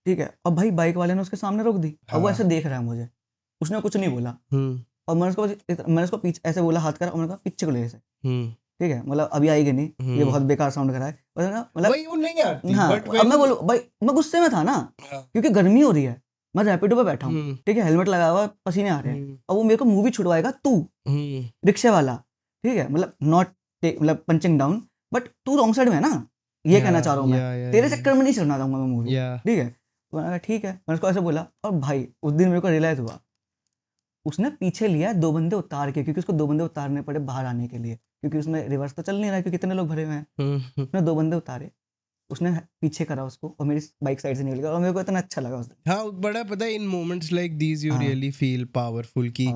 ठीक है, और भाई बाइक वाले ने उसके सामने रोक दी, और वो ऐसे देख रहा है मुझे, उसने कुछ नहीं बोला, और मैंने उसको पीछे ऐसे बोला हाथ कर, और मैंने कहा पीछे को ले ऐसे, ठीक है, मतलब अभी आएगी नहीं, ये बहुत बेकार साउंड कर रहा है, मतलब वही वो नहीं आती। हाँ, अब मैं बोलूं भाई, मैं गुस्से में था ना, क्योंकि गर्मी हो रही है, मैं रैपिडो पे बैठा हूँ, ठीक है, हेलमेट लगा हुआ, पसीने आ रहे हैं, और वो मेरे को मूवी छुड़वाएगा तू, रिक्शे वाला, ठीक है, मतलब नॉट मतलब पंचिंग डाउन, बट तू रॉन्ग साइड में है ना, ये कहना चाह रहा हूँ मैं, तेरे चक्कर में नहीं चढ़ना चाहूंगा मैं मूवी, ठीक है। तो मैंने कहा ठीक है, मैंने उसको ऐसे बोला, और भाई उस दिन मेरे को रियलाइज हुआ, उसने पीछे लिया 2 बंदे उतार के, क्योंकि उसको 2 बंदे उतारने पड़े बाहर आने के लिए, क्योंकि उसमें रिवर्स तो चल नहीं रहा है, क्योंकि कितने लोग भरे हुए हैं। उसने 2 बंदे उतारे, उसने पीछे करा उसको, और मेरी बाइक साइड से निकल गया, और मेरे को इतना अच्छा लगा उस दिन। हाँ बड़ा पता है, in moments like these you really feel powerful कि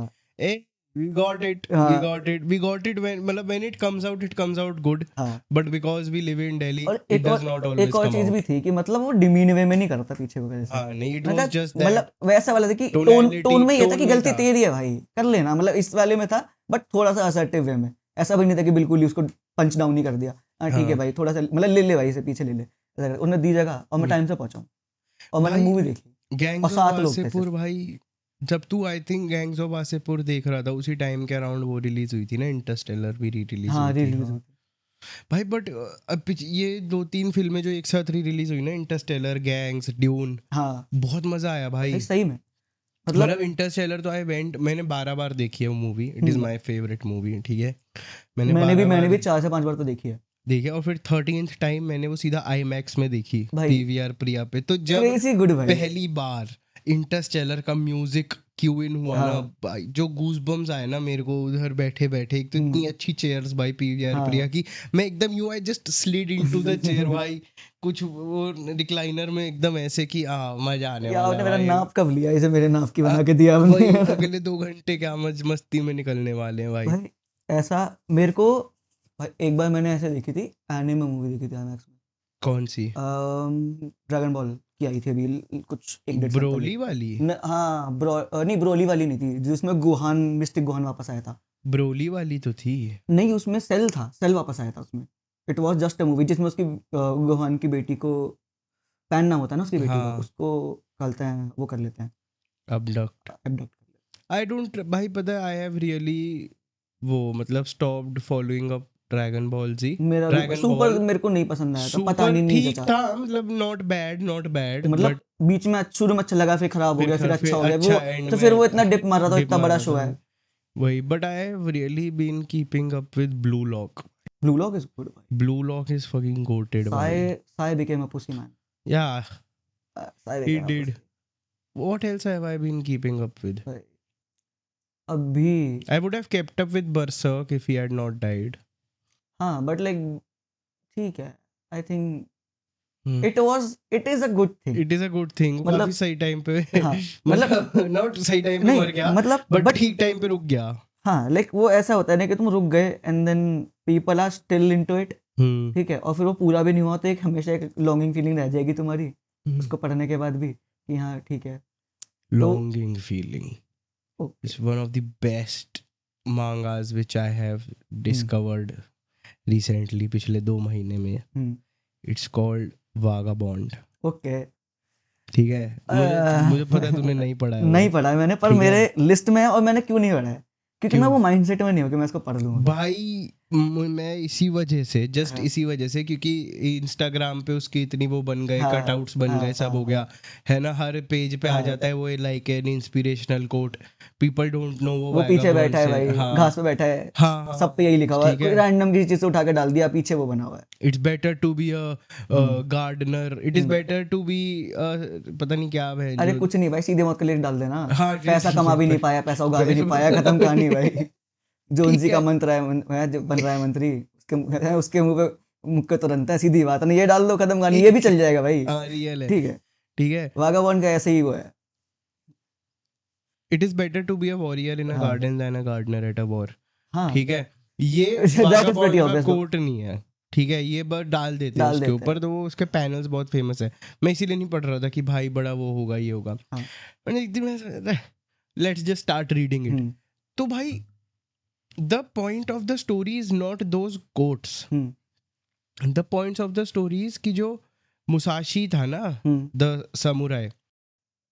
we got it when it comes out good, but because we live in Delhi it does not always एक और चीज भी थी कि मतलब वो डिमीन वे में नहीं करता पीछे को कैसे, हाँ नहीं, it was just that मतलब वैसा वाला था कि टोन में ये था कि गलती तेरी है भाई, कर लेना, मतलब इस वाले में था, बट थोड़ा सा असर्टिव वे में, ऐसा भी नहीं था कि बिल्कुल ही उसको पंच डाउन नहीं कर दिया, ठीक है भाई थोड़ा सा मतलब ले भाई इसे पीछे ले ले, उन्होंने दी जगह, और मैं टाइम से पहुंचा, और मैंने मूवी देखी, गैंग्स ऑफ वासेपुर भाई, जब तू I think gangs of Wasseypur देख रहा था उसी टाइम के अराउंड वो रिलीज हुई थी ना, इंटरस्टेलर भी री रिलीज हुई थी भाई। बट अब ये 2-3 फिल्में जो एक साथ री रिलीज हुई ना, इंटरस्टेलर, गैंग्स, ड्यून, बहुत मजा आया भाई सही में। मतलब इंटरस्टेलर तो मैंने 12 बार देखी है वो movie, it is my favourite movie, ठीक है। मैंने भी 4 से 5 बार तो देखी है, देखिए, और फिर 13th टाइम मैंने वो सीधा IMAX में देखी PVR प्रिया पे। तो जब पहली बार इंटरस्टेलर का म्यूजिक क्यू इन हुआ ना भाई, जो गूज़बम्स आए ना मेरे को उधर बैठे बैठे, एक तो इतनी अच्छी चेयर्स भाई PVR प्रिया की, मैं एकदम I just slid into the chair भाई, कुछ वो रिक्लाइनर में एकदम ऐसे कि मजा आने वाला है। मेरा नाप कब लिया, इसे मेरे नाप की बना के दिया आपने। अगले 2 घंटे क्या मस्ती में निकलने वाले हैं भाई। ऐसा मेरे को एक बार मैंने ऐसे देखी थी, एनिमे मूवी देखी थी IMAX में। कौन सी? ड्रैगन बॉल की आई थी अभी कुछ 1-1.5 साल ब्रोली वाली? हाँ नहीं, ब्रोली वाली नहीं थी, जिसमें गोहान, मिस्टिक गोहान वापस आया था। ब्रोली वाली तो थी नहीं, उसमें सेल था, सेल वापस आया था उसमें। It was just a movie जिसमें उसकी गोहान की बेटी को पैन नाम होता है ना उसकी बेटी का, उसको कहते हैं, वो कर लेते हैं अबडक्ट। आई डोंट भाई, पता है आई हैव रियली वो मतलब stopped following up Dragon Ball Z. मेरा सुपर मेरे को नहीं पसंद आया था, पता नहीं ठीक था, मतलब नॉट बैड मतलब बीच में शुरू में अच्छा लगा, फिर खराब हो गया, फिर अच्छा हो गया वो, तो फिर वो इतना डिप मार रहा था, इतना बड़ा शो है वही। But I have really been keeping up with Blue Lock is good भाई, Blue Lock is fucking goated भाई। Sai became a pussy man, yeah Sai he did. What else have I been keeping up with? अभी I would have kept up with Berserk if he had not died. हाँ, but like ठीक है, I think it is a good thing. It is a good thing. वो काफी सही टाइम पे मतलब not सही टाइम पे मर गया, मतलब but ठीक टाइम पे रुक गया। हाँ, लाइक वो ऐसा होता है ना कि तुम रुक गए and then people are still into it, ठीक है, और फिर वो पूरा भी नहीं हुआ तो एक हमेशा एक लॉन्गिंग फीलिंग रह जाएगी तुम्हारी उसको पढ़ने के बाद भी, कि हाँ ठीक है. Longing feeling Okay. is one of the best mangas which I have discovered recently, पिछले 2 महीने में. It's called Vagabond. Okay. ठीक है, मुझे पता है तूने नहीं पढ़ा है. नहीं पढ़ा है मैंने, पर मेरे लिस्ट में है. और मैंने क्यों नहीं पढ़ा है? क्योंकि मैं वो माइंडसेट में नहीं हूँ कि मैं इसको पढ़ लूँगा भाई. मैं इसी वजह से, जस्ट इसी वजह से, क्योंकि इंस्टाग्राम पे उसकी इतनी वो बन गए, कटआउट्स बन गए, सब हो गया है ना. हर पेज पे आ जाता है वो like an inspirational quote. People don't know वो पीछे बैठा है भाई, घास पे बैठा है. हाँ, सब पे यही लिखा हुआ है. कोई रैंडम किसी चीज से उठा के डाल दिया, पीछे वो बना हुआ है. It's better to be a gardener. It is better to be पता नहीं क्या है. अरे कुछ नहीं भाई, सीधे मौत के लिए डाल देना. पैसा कमा भी नहीं पाया, पैसा उगा भी नहीं पाया, खत्म कहानी भाई. जो उनसी का मंत्र है, जो बन रहा है मंत्री, उसके मुंह पे मुक्के तुरंत है. सीधी बात है, ये डाल दो, खत्म कहानी. ये भी चल जाएगा भाई. रियल है. ठीक है. वागाबॉन्ड का ऐसे ही वो है. It is better to be a warrior in a garden than a gardener at a war. ठीक है, ये वागाबॉन्ड का कोट नहीं है. ठीक है, ये बस डाल देते हैं उसके ऊपर. तो वो उसके पैनल्स बहुत फेमस है. मैं इसीलिए नहीं पढ़ रहा था कि भाई बड़ा वो होगा, ये होगा. मैंने एक दिन let's just start reading it. तो भाई the point of the story is not those quotes. The points of the story is कि जो मुसाशी था ना, the samurai.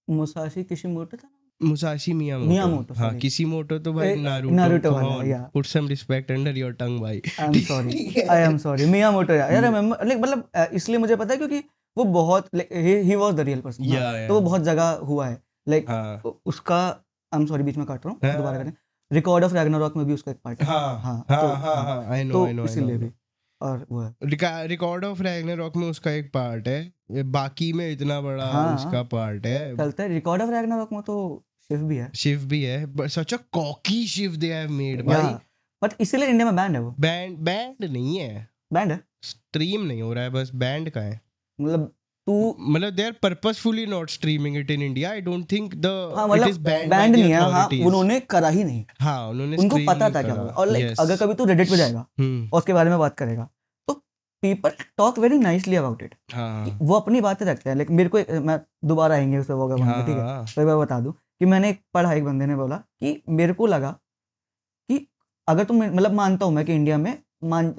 मुसाशी किशिमोटो था. Musashi Miyamoto. हाँ, किशिमोटो तो भाई नारुतो वाला. Put some respect under your tongue भाई. I am sorry. मियामोटो यार, मतलब इसलिए मुझे पता है क्योंकि वो बहुत he was the real person. तो वो बहुत जगह हुआ है. लाइक उसका, I'm sorry बीच में काट रहा हूँ, दोबारा करें. रिकॉर्ड ऑफ रैग्नारॉक में भी उसका एक पार्ट है. हाँ, आई नो इसीलिए भी. और वो है रिकॉर्ड ऑफ रैग्नारॉक में उसका एक पार्ट है. बाकी में इतना बड़ा उसका पार्ट है. चलता है. रिकॉर्ड ऑफ रैग्नारॉक में तो शिव भी है. But such a cocky Shiva they have made भाई. बट इसीलिए इंडिया में बैंड है. वो बैंड नहीं है. बैंड है, स्ट्रीम नहीं हो रहा है, बस बैंड का है. मतलब they are purposefully not streaming it in India. I don't think it is banned by the authorities. उन्होंने करा ही नहीं. उन्होंने उनको पता था क्या होगा. और अगर कभी तू रेडिट पे जाएगा और उसके बारे में बात करेगा तो people talk very nicely about it. वो अपनी बातें रखते हैं. लेकिन मेरे को, मैं दोबारा आएंगे उस पर, ठीक है, तो मैं बता दूं कि मैंने पढ़ा, एक बंदे ने बोला कि मेरे को लगा कि अगर तुम, मतलब मानता हूं मैं कि इंडिया में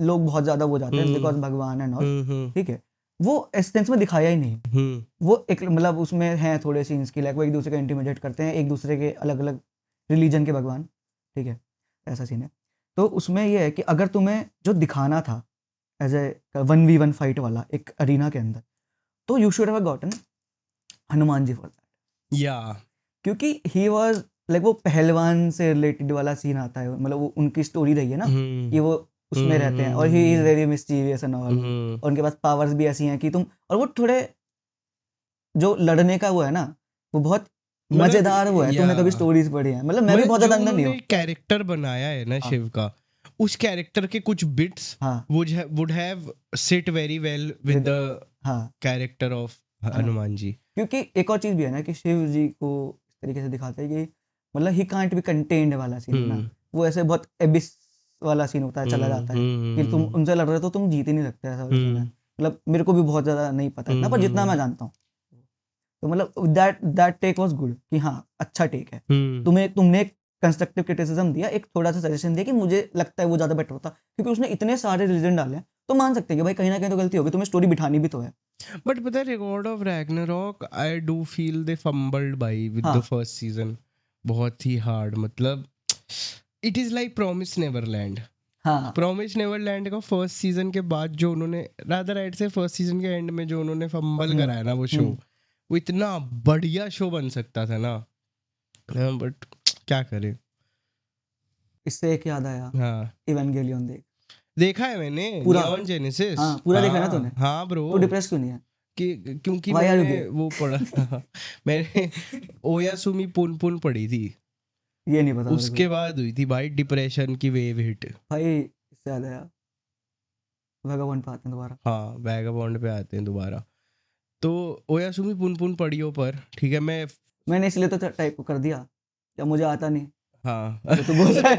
लोग बहुत ज्यादा वो जाते हैं बिकॉज भगवान एंड ऑल. ठीक है, वो एसेंस में दिखाया ही नहीं. वो एक, मतलब उसमें है थोड़े सीन्स की, लाइक वो एक दूसरे को इंटिमिडेट करते हैं, एक दूसरे के अलग अलग रिलीजन के भगवान. ठीक है, ऐसा सीन है. तो उसमें ये है कि अगर तुम्हें जो दिखाना था एज ए 1v1 फाइट वाला एक अरीना के अंदर, तो you should have gotten Hanuman ji for that. या क्योंकि ही वाज लाइक, वो पहलवान से रिलेटेड वाला सीन आता है. मतलब वो उनकी स्टोरी रही है ना कि वो उसमें रहते हैं और he is very mysterious and all. और उनके पास पावर्स भी ऐसी हैं कि तुम, और वो थोड़े जो लड़ने का वो है ना, वो बहुत मजेदार वो है. तुमने कभी स्टोरीज पढ़ी है? मतलब मैं भी बहुत ज्यादा अंदर नहीं हूं. कैरेक्टर बनाया है ना शिव का, उस कैरेक्टर के कुछ bits would have sit very well with the character of Hanuman ji. क्योंकि एक और चीज भी है ना कि शिव जी को इस तरीके से दिखाते हैं कि मतलब ही कांट बी कंटेन्ड वाला सीन ना. वो ऐसे बहुत एबिस वाला सीन होता है, चला जाता है कि तुम उनसे लड़ रहे हो तो तुम जीत ही नहीं सकते. ऐसा सीन है. मतलब मेरे को भी बहुत ज्यादा नहीं पता इतना, पर जितना मैं जानता हूँ तो मतलब दैट टेक वाज गुड कि हाँ अच्छा टेक है. तुमने एक कंस्ट्रक्टिव क्रिटिसिज्म दिया, एक थोड़ा सा सजेशन दिया कि मुझे लगता है वो ज्यादा बेटर होता, क्योंकि उसने इतने सारे रिलीजन डाले हैं तो मान सकते हैं कि भाई कहीं ना कहीं तो गलती होगी, तुम्हें स्टोरी बिठानी भी तो है. बट पता है Record of Ragnarok I do feel they fumbled by with the first season. बहुत ही हार्ड. मतलब it is like Promise Neverland. Promise Neverland का फर्स्ट सीजन के बाद जो उन्होंने, रादर राइट से फर्स्ट सीजन के एंड में जो उन्होंने फंबल कराया ना वो शो, वो इतना बढ़िया शो बन सकता था ना, बट क्या करें. इससे एक याद आया, इवेंगेलियन देखा है मैंने, नियॉन जेनेसिस. पूरा देखा ना तूने? हाँ ब्रो. तो डिप्रेस क्यों नहीं है? क्योंकि मैंने वो पढ़ा मैंने ओयासुमी पुन पढ़ी थी. ये नहीं पता. उसके बाद हुई थी भाई डिप्रेशन की वेव हिट. भाई इससे याद आया, वैगाबॉन्ड पे आते हैं दोबारा. हाँ, वैगाबॉन्ड पे आते हैं दोबारा. तो ओयासुमी पुन पढ़ियो पर. ठीक है, मैंने इसलिए तो टाइप कर दिया जब मुझे आता नहीं. हाँ तो तू बोल रहा है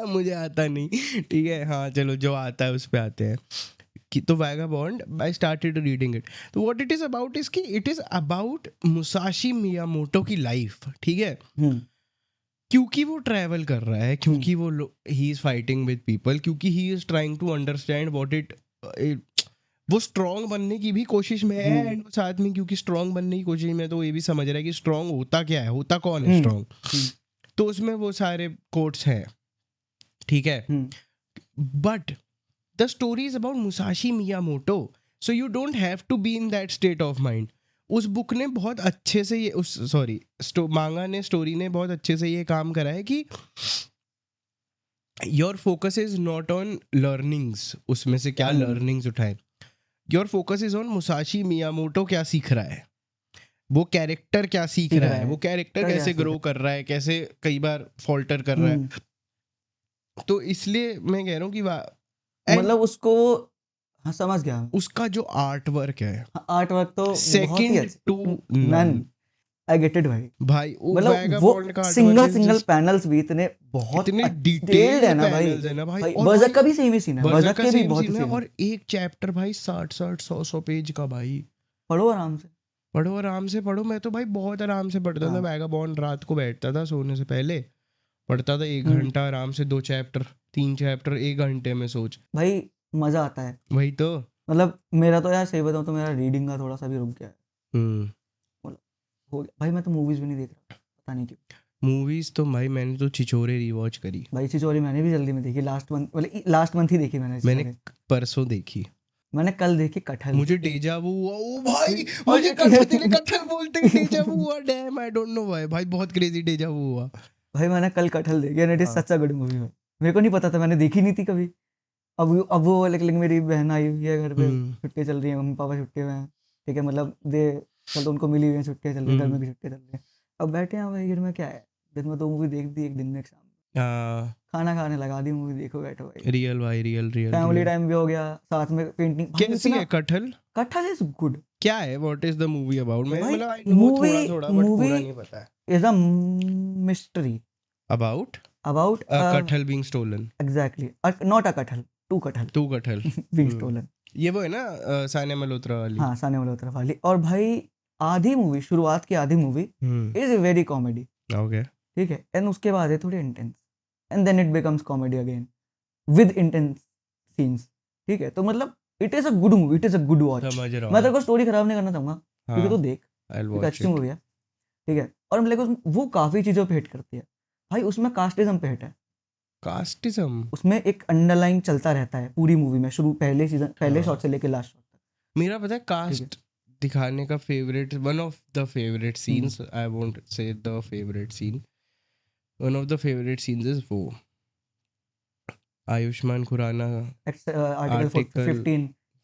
मुझे आता नहीं. ठीक है, हाँ चलो जो आता है उस पे आते हैं. कि तो Vagabond I started reading it. तो what it is about is कि it is about Musashi Miyamoto की लाइफ. ठीक है, क्योंकि वो ट्रैवल कर रहा है, क्योंकि वो ही इज फाइटिंग विद पीपल, क्योंकि he is trying to understand what it वो स्ट्रॉन्ग बनने की भी कोशिश में है, एंड साथ में क्योंकि स्ट्रॉन्ग बनने की कोशिश में तो ये भी समझ रहा है कि स्ट्रॉन्ग होता क्या है, होता कौन है स्ट्रॉन्ग. तो उसमें वो सारे कोट्स हैं. ठीक है, but the story is about Musashi Miyamoto, so you don't have to be in that state of mind. उस बुक ने बहुत अच्छे से ये मांगा ने स्टोरी ने बहुत अच्छे से ये काम करा है कि your focus is not on learnings, उसमें से क्या लर्निंग्स उठाए. Your focus is on Musashi Miyamoto क्या सीख रहा है, वो कैरेक्टर क्या सीख रहा है, वो कैरेक्टर कैसे ग्रो कर रहा है, कैसे कई बार फॉल्टर कर रहा है. तो इसलिए मैं कह रहा हूँ कि मतलब उसको समझ गया. उसका जो आर्ट वर्क है, आर्ट वर्क तो second to none. I get it भाई मतलब वो सिंगल पैनल्स भी इतने बहुत डिटेल्ड है ना भाई. बर्ज़र्क का भी सेम ही सीन है, बर्ज़र्क के भी बहुत सीन है. और एक चैप्टर भाई 60-100 पेज का भाई. पढ़ो आराम से पढ़ो. मैं तो भाई बहुत आराम से पढ़ता था वैगाबॉन्ड. रात को बैठता था सोने से पहले, पढ़ता था 1 घंटा आराम से, 2 चैप्टर 3 चैप्टर 1 घंटे में. सोच भाई मजा आता है. वही तो मतलब मेरा तो यार सही बताऊं तो मेरा रीडिंग का थोड़ा सा भी रुक गया है. हो गया भाई. मैं तो मूवीज भी नहीं देख रहा, पता नहीं क्यों. मूवीज तो भाई मैंने तो छिछोरे रिवॉच करी भाई. छिछोरे मैंने भी जल्दी में देखी, लास्ट मंथ ही देखी मैंने परसों देखी. मैंने कल देखी कटहल. मुझे डेजा वू हुआ. ओ भाई मुझे कटहल बोलते ही डेजा वू हुआ. Dam I don't know why भाई, बहुत क्रेजी डेजा वू हुआ भाई. मैंने कल कटहल देखी and it is such a good movie. मेरे को नहीं पता था, मैंने देखी नहीं थी कभी. अब वो लेकिन मेरी बहन आई हुई है घर पे, छुट्टियां चल रही हैं, मम्मी पापा छुट्टी में हैं. ठीक है, मतलब कल तो उनको मिली हुई है, छुट्टियां चल रही है, घर में भी छुट्टियां चल रही है. अब बैठे हैं भाई घर में, क्या है, दिन में 2 मूवी देख दी, एक दिन में, एक शाम में खाना खाने लगा दी, मूवी देखो बैठो भाई. रियल फैमिली टाइम भी हो गया, साथ में पेंटिंग. कैसी है कटहल इज गुड. क्या है, what is the movie about? मैं मतलब आई नो थोड़ा बट पूरा नहीं पता है. Is a mystery about a कटहल being stolen. Exactly. Not a कटहल, two कटहल being stolen. ये वो है ना सानिया मल्होत्रा वाली. हाँ, सानिया मल्होत्रा वाली. और भाई आधी मूवी, शुरुआत की आधी movie is very comedy. Okay, ठीक है, एंड उसके बाद है थोड़ी intense, and then it becomes comedy again with intense scenes. ठीक है, तो मतलब it is a good movie, it is a good watch. मैं तेरे को स्टोरी खराब नहीं करना चाहूंगा, क्योंकि तो देख, एक अच्छी मूवी है. ठीक है, और मतलब वो काफी चीजों पे हिट करती है भाई. उसमें कास्टिज्म पे हिट है. कास्टिज्म उसमें एक अंडरलाइन चलता रहता है पूरी मूवी में, पहले शॉट से लेके लास्ट शॉट तक. मेरा पता है कास्ट दिखाने का favourite, one of the favourite scenes, I won't say the favourite scene, one of the favourite scenes is वो आयुष्मान खुराना आर्टिकल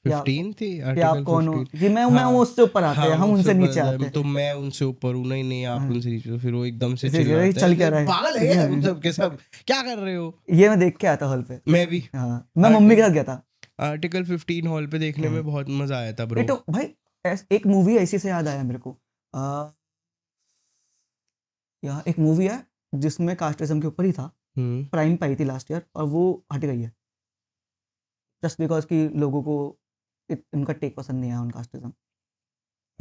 15 थी. आप कौन हो कि मैं उससे ऊपर आते हैं, हम उनसे नीचे आते हैं. तो मैं उनसे ऊपर हूँ, नहीं आप उनसे नीचे. तो फिर वो एकदम से चल क्या रहा है, पागल है तुम सब के सब, क्या कर रहे हो. ये मैं देख के आया था हॉल पे. मैं भी, मैं मम्मी के साथ गया था. आर्टिकल 15 हॉल पे देखने में बहुत मजा आया था ब्रो. तो भाई एक मूवी ऐसी से याद आया मेरे को, यहाँ एक मूवी है जिसमें कास्टिज्म के ऊपर ही था, प्राइम पाई थी लास्ट ईयर, और वो हट गई है जस्ट बिकॉज कि लोगों को उनका टेक पसंद नहीं आया उन कास्टिज्म.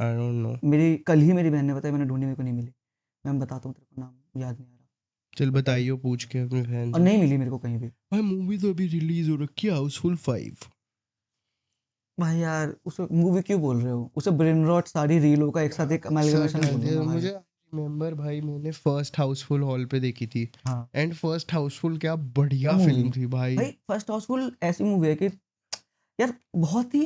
I don't know. कल ही मेरी बहन ने बताया, मैंने ढूंढी, मेरे को नहीं मिली. मैं बताता हूँ तेरे को, नाम याद नहीं आ रहा. चल बताइयो, पूछ के अपने फैन से. और नहीं मिली मेरे को कहीं भी भाई. मूवी तो अभी रिलीज हो रखी है, हाउसफुल 5. भाई यार उस मूवी क्यों बोल रहे हो, उसे ब्रेन रॉट सारी रीलों का एक साथ एक अमलगमेशन बोलूंगा. मुझे रिमेंबर भाई, मैंने फर्स्ट हाउसफुल हॉल पे देखी थी. एंड फर्स्ट हाउसफुल क्या बढ़िया फिल्म थी भाई. फर्स्ट हाउसफुल ऐसी मूवी है कि यार बहुत ही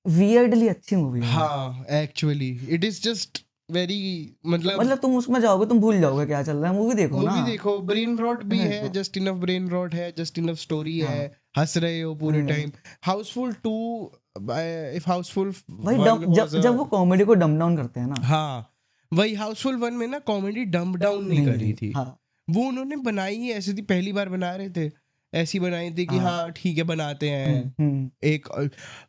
वियर्डली अच्छी मूवी है. हाँ, actually it is just very, मतलब तुम उसमें जाओगे, तुम भूल जाओगे क्या चल रहा है. मूवी देखो ना, मूवी देखो. ब्रेन रॉट भी है, जस्ट इनफ ब्रेन रॉट है, जस्ट इनफ स्टोरी है, हंस रहे हो पूरे टाइम. हाउसफुल 2, इफ हाउसफुल भाई जब वो कॉमेडी को डम डाउन करते हैं ना, हाँ वही हाउसफुल 1 में ना कॉमेडी डम डाउन नहीं करी थी. वो उन्होंने बनाई ही ऐसी थी, पहली बार बना रहे थे, ऐसी बनाई थी कि हाँ ठीक है बनाते हैं. एक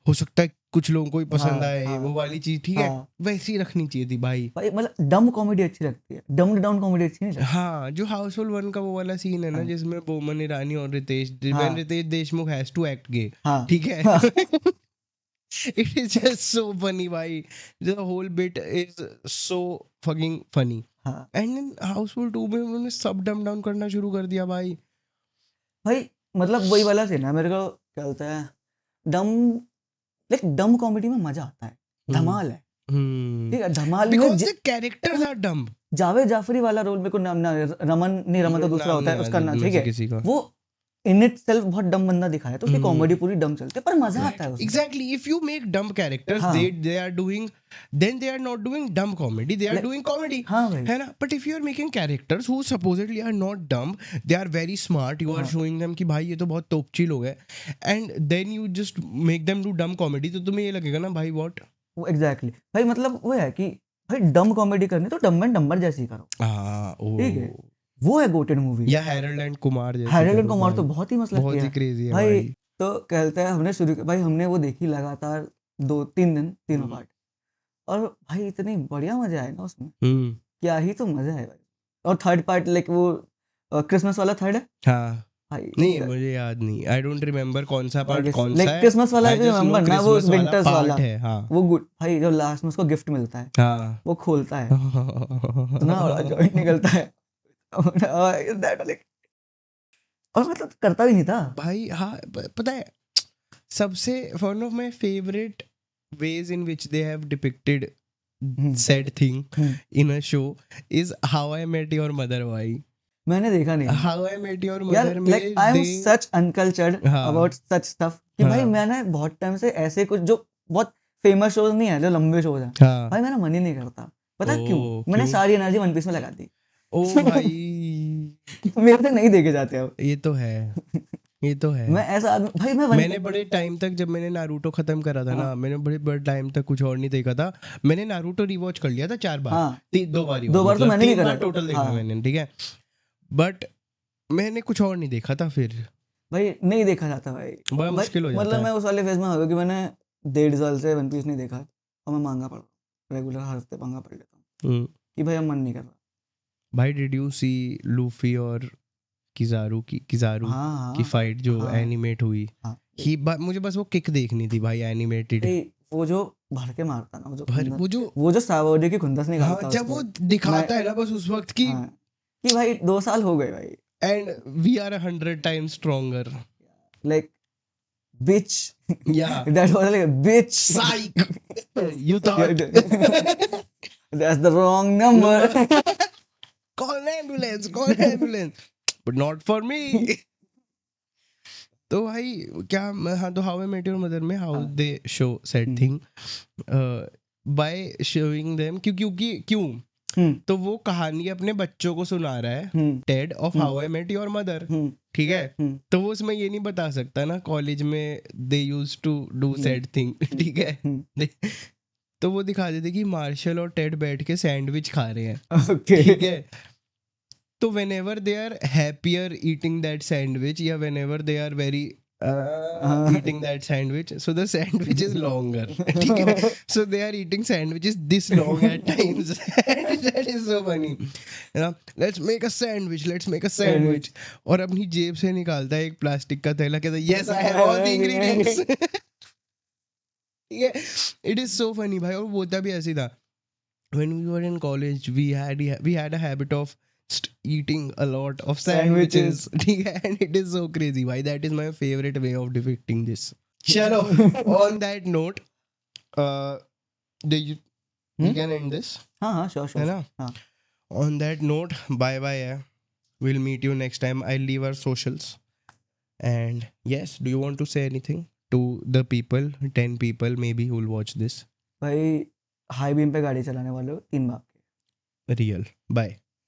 हो सकता है कुछ लोगों को ही पसंद हाँ, आए हाँ, वो वाली चीज, ठीक है, हाँ वैसी रखनी चाहिए थी भाई। भाई, मतलब डम कॉमेडी अच्छी लगती है, डम्ड डाउन कॉमेडी अच्छी नहीं लगती। हाँ, जो हाउसफुल 1 का वो वाला सीन है ना, हाँ जिसमें बोमन ईरानी और व्हेन हाँ Ritesh Deshmukh has to act gay, हाँ ठीक है। हाँ it is just so funny भाई, the whole bit is so fucking funny. हाँ एंड इन हाउसफुल 2 में उन्होंने सब डम डाउन करना शुरू कर दिया भाई। भाई, मतलब वही वाला सीन है, मेरे को क्या बोलता है, डम, लाइक डम कॉमेडी में मजा आता है, धमाल है, ठीक है, धमाल में because the characters are dumb. Javed Jafri वाला रोल मेरे को नाम ना, रमन नहीं, रमन तो दूसरा नाम होता नहीं है उसका याद नाम, में ठीक से है, किसी का। वो इन इट सेल्फ बहुत डम बंदा दिखाया है, तो उसकी कॉमेडी पूरी डम चलती है, पर मजा आता है उसमें। Exactly, if you make dumb characters, हाँ they are doing, then they are not doing dumb comedy, they are Like- doing comedy, हाँ भाई, है ना। But if you are making characters who supposedly are not dumb, they are very smart, you are हाँ showing them कि भाई ये तो बहुत तोपची लोग हैं, and then you just make them do dumb comedy, तो तुम्हें ये लगेगा ना भाई what? वो एग्जैक्टली भाई, मतलब वो है कि भाई डम कॉमेडी करनी तो डम एंड डम्बर जैसी करो, ठीक है, वो है गोटेड मूवी। या हैरोल्ड एंड कुमार जैसे हैरोल्ड एंड करो कुमार तो भाई, बहुत ही मस्त लगती बहुत ही है क्रेजी है भाई। भाई। तो कहते हैं हमने शुरू, भाई हमने वो देखी लगातार 2-3 दिन, तीनों पार्ट, और भाई इतनी बढ़िया मजा आया ना उसमें, क्या ही तो मजा है भाई। और थर्ड पार्ट लाइक वो क्रिसमस वाला थर्ड है हाँ भाई, नहीं मुझे याद नहीं, आई डोंट रिमेम्बर कौन सा पार्ट कौन सा लाइक है, क्रिसमस वाला I just know रिमेम्बर ना, वो Christmas वाला विंटर्स part वाला है, हाँ वो गुड भाई, जो लास्ट में उसको गिफ्ट मिलता है, हाँ। वो खोलता है, इतना बड़ा जॉइंट निकलता है दैट लाइक, और मतलब करता भी नहीं था भाई। हाँ पता है, सबसे one of my favourite ways in which they have depicted said thing in a show is How I Met Your Mother भाई। मैंने देखा नहीं How I Met Your यार, Mother में like I am they such uncultured हाँ अबाउट सच स्टफ कि भाई हाँ मैंने बहुत टाइम से ऐसे कुछ जो बहुत फेमस शोज नहीं है, जो लंबे शोज हैं, हाँ भाई मेरा मन ही नहीं करता, पता है क्यों? ओ मैंने क्यों? सारी एनर्जी वन पीस में लगा दी ओ भाई मेरे से नहीं देखे जाते अब, ये तो है, ये तो है। मैं ऐसा आदमी भाई, मैंने बड़े टाइम तक जब मैंने नारुतो खत्म करा था ना, मैंने बड़े बड़े टाइम तक कुछ और नहीं देखा था, मैंने नारुतो रिवॉच कर लिया था 4 बार, हाँ 2 बार दो बार तो मैंने भी 3 करा बार टोटल देखा हाँ मैंने, ठीक है, बट मैंने कुछ और नहीं देखा था फिर, भाई, नहीं देखा जाता भाई, बड़ा मुश्किल हो जाता मतलब है। मैं उस वाले फेज में हो कि मैंने 1.5 साल से वन पीस नहीं देखा, और मैं मांगा पढ़ रहा हूँ रेगुलर, हर हफ्ते मांगा पढ़ लेता हूँ कि भाई अब मन नहीं कर रहा भाई डिड यू सी लूफी और किजारू की हाँ फाइट जो हाँ एनिमेट हुई, हाँ मुझे बस वो किक देखनी थी भाई एनिमेटेड, वो जो भर के मारता ना, वो जो सावोडी की खुंदस निकालता हाँ है जब वो उसमें, दिखाता है ना बस उस वक्त की, हाँ, कि भाई 2 साल हो गए भाई, and we are 100 times stronger, like bitch yeah that was like a bitch psych you thought that's the wrong number call an ambulance but not for me तो भाई क्या हाँ, तो How I Met Your Mother में how they show said thing by showing them, क्यों तो वो कहानी अपने बच्चों को सुना रहा है, Ted of How I Met Your Mother, ठीक है, तो वो उसमें ये नहीं बता सकता ना कॉलेज में they used to do sad thing, ठीक है, तो वो दिखा देते कि मार्शल और टेड बैठ के सैंडविच खा रहे हैं, ठीक है, तो whenever they are happier eating that sandwich, या whenever they are very eating that sandwich, so the sandwich is longer, ठीक है, so they are eating sandwiches this long at times that is so funny, you know, let's make a sandwich और अपनी जेब से निकालता है एक प्लास्टिक का थैला, कहता है yes I have all the ingredients ठीक है, it is so funny भाई, और वो होता भी ऐसे था, when we were in college we had a habit of eating a lot of sandwiches and it is so crazy why that is my favorite way of depicting this. Chalo, on that note we can end this, हाँ sure है ना, on that note bye bye, we'll meet you next time. I'll leave our socials, and yes, do you want to say anything to the people, 10 people maybe who will watch this? भाई हाई बीम पे गाड़ी चलाने वाले हो 3 बाप के, real bye.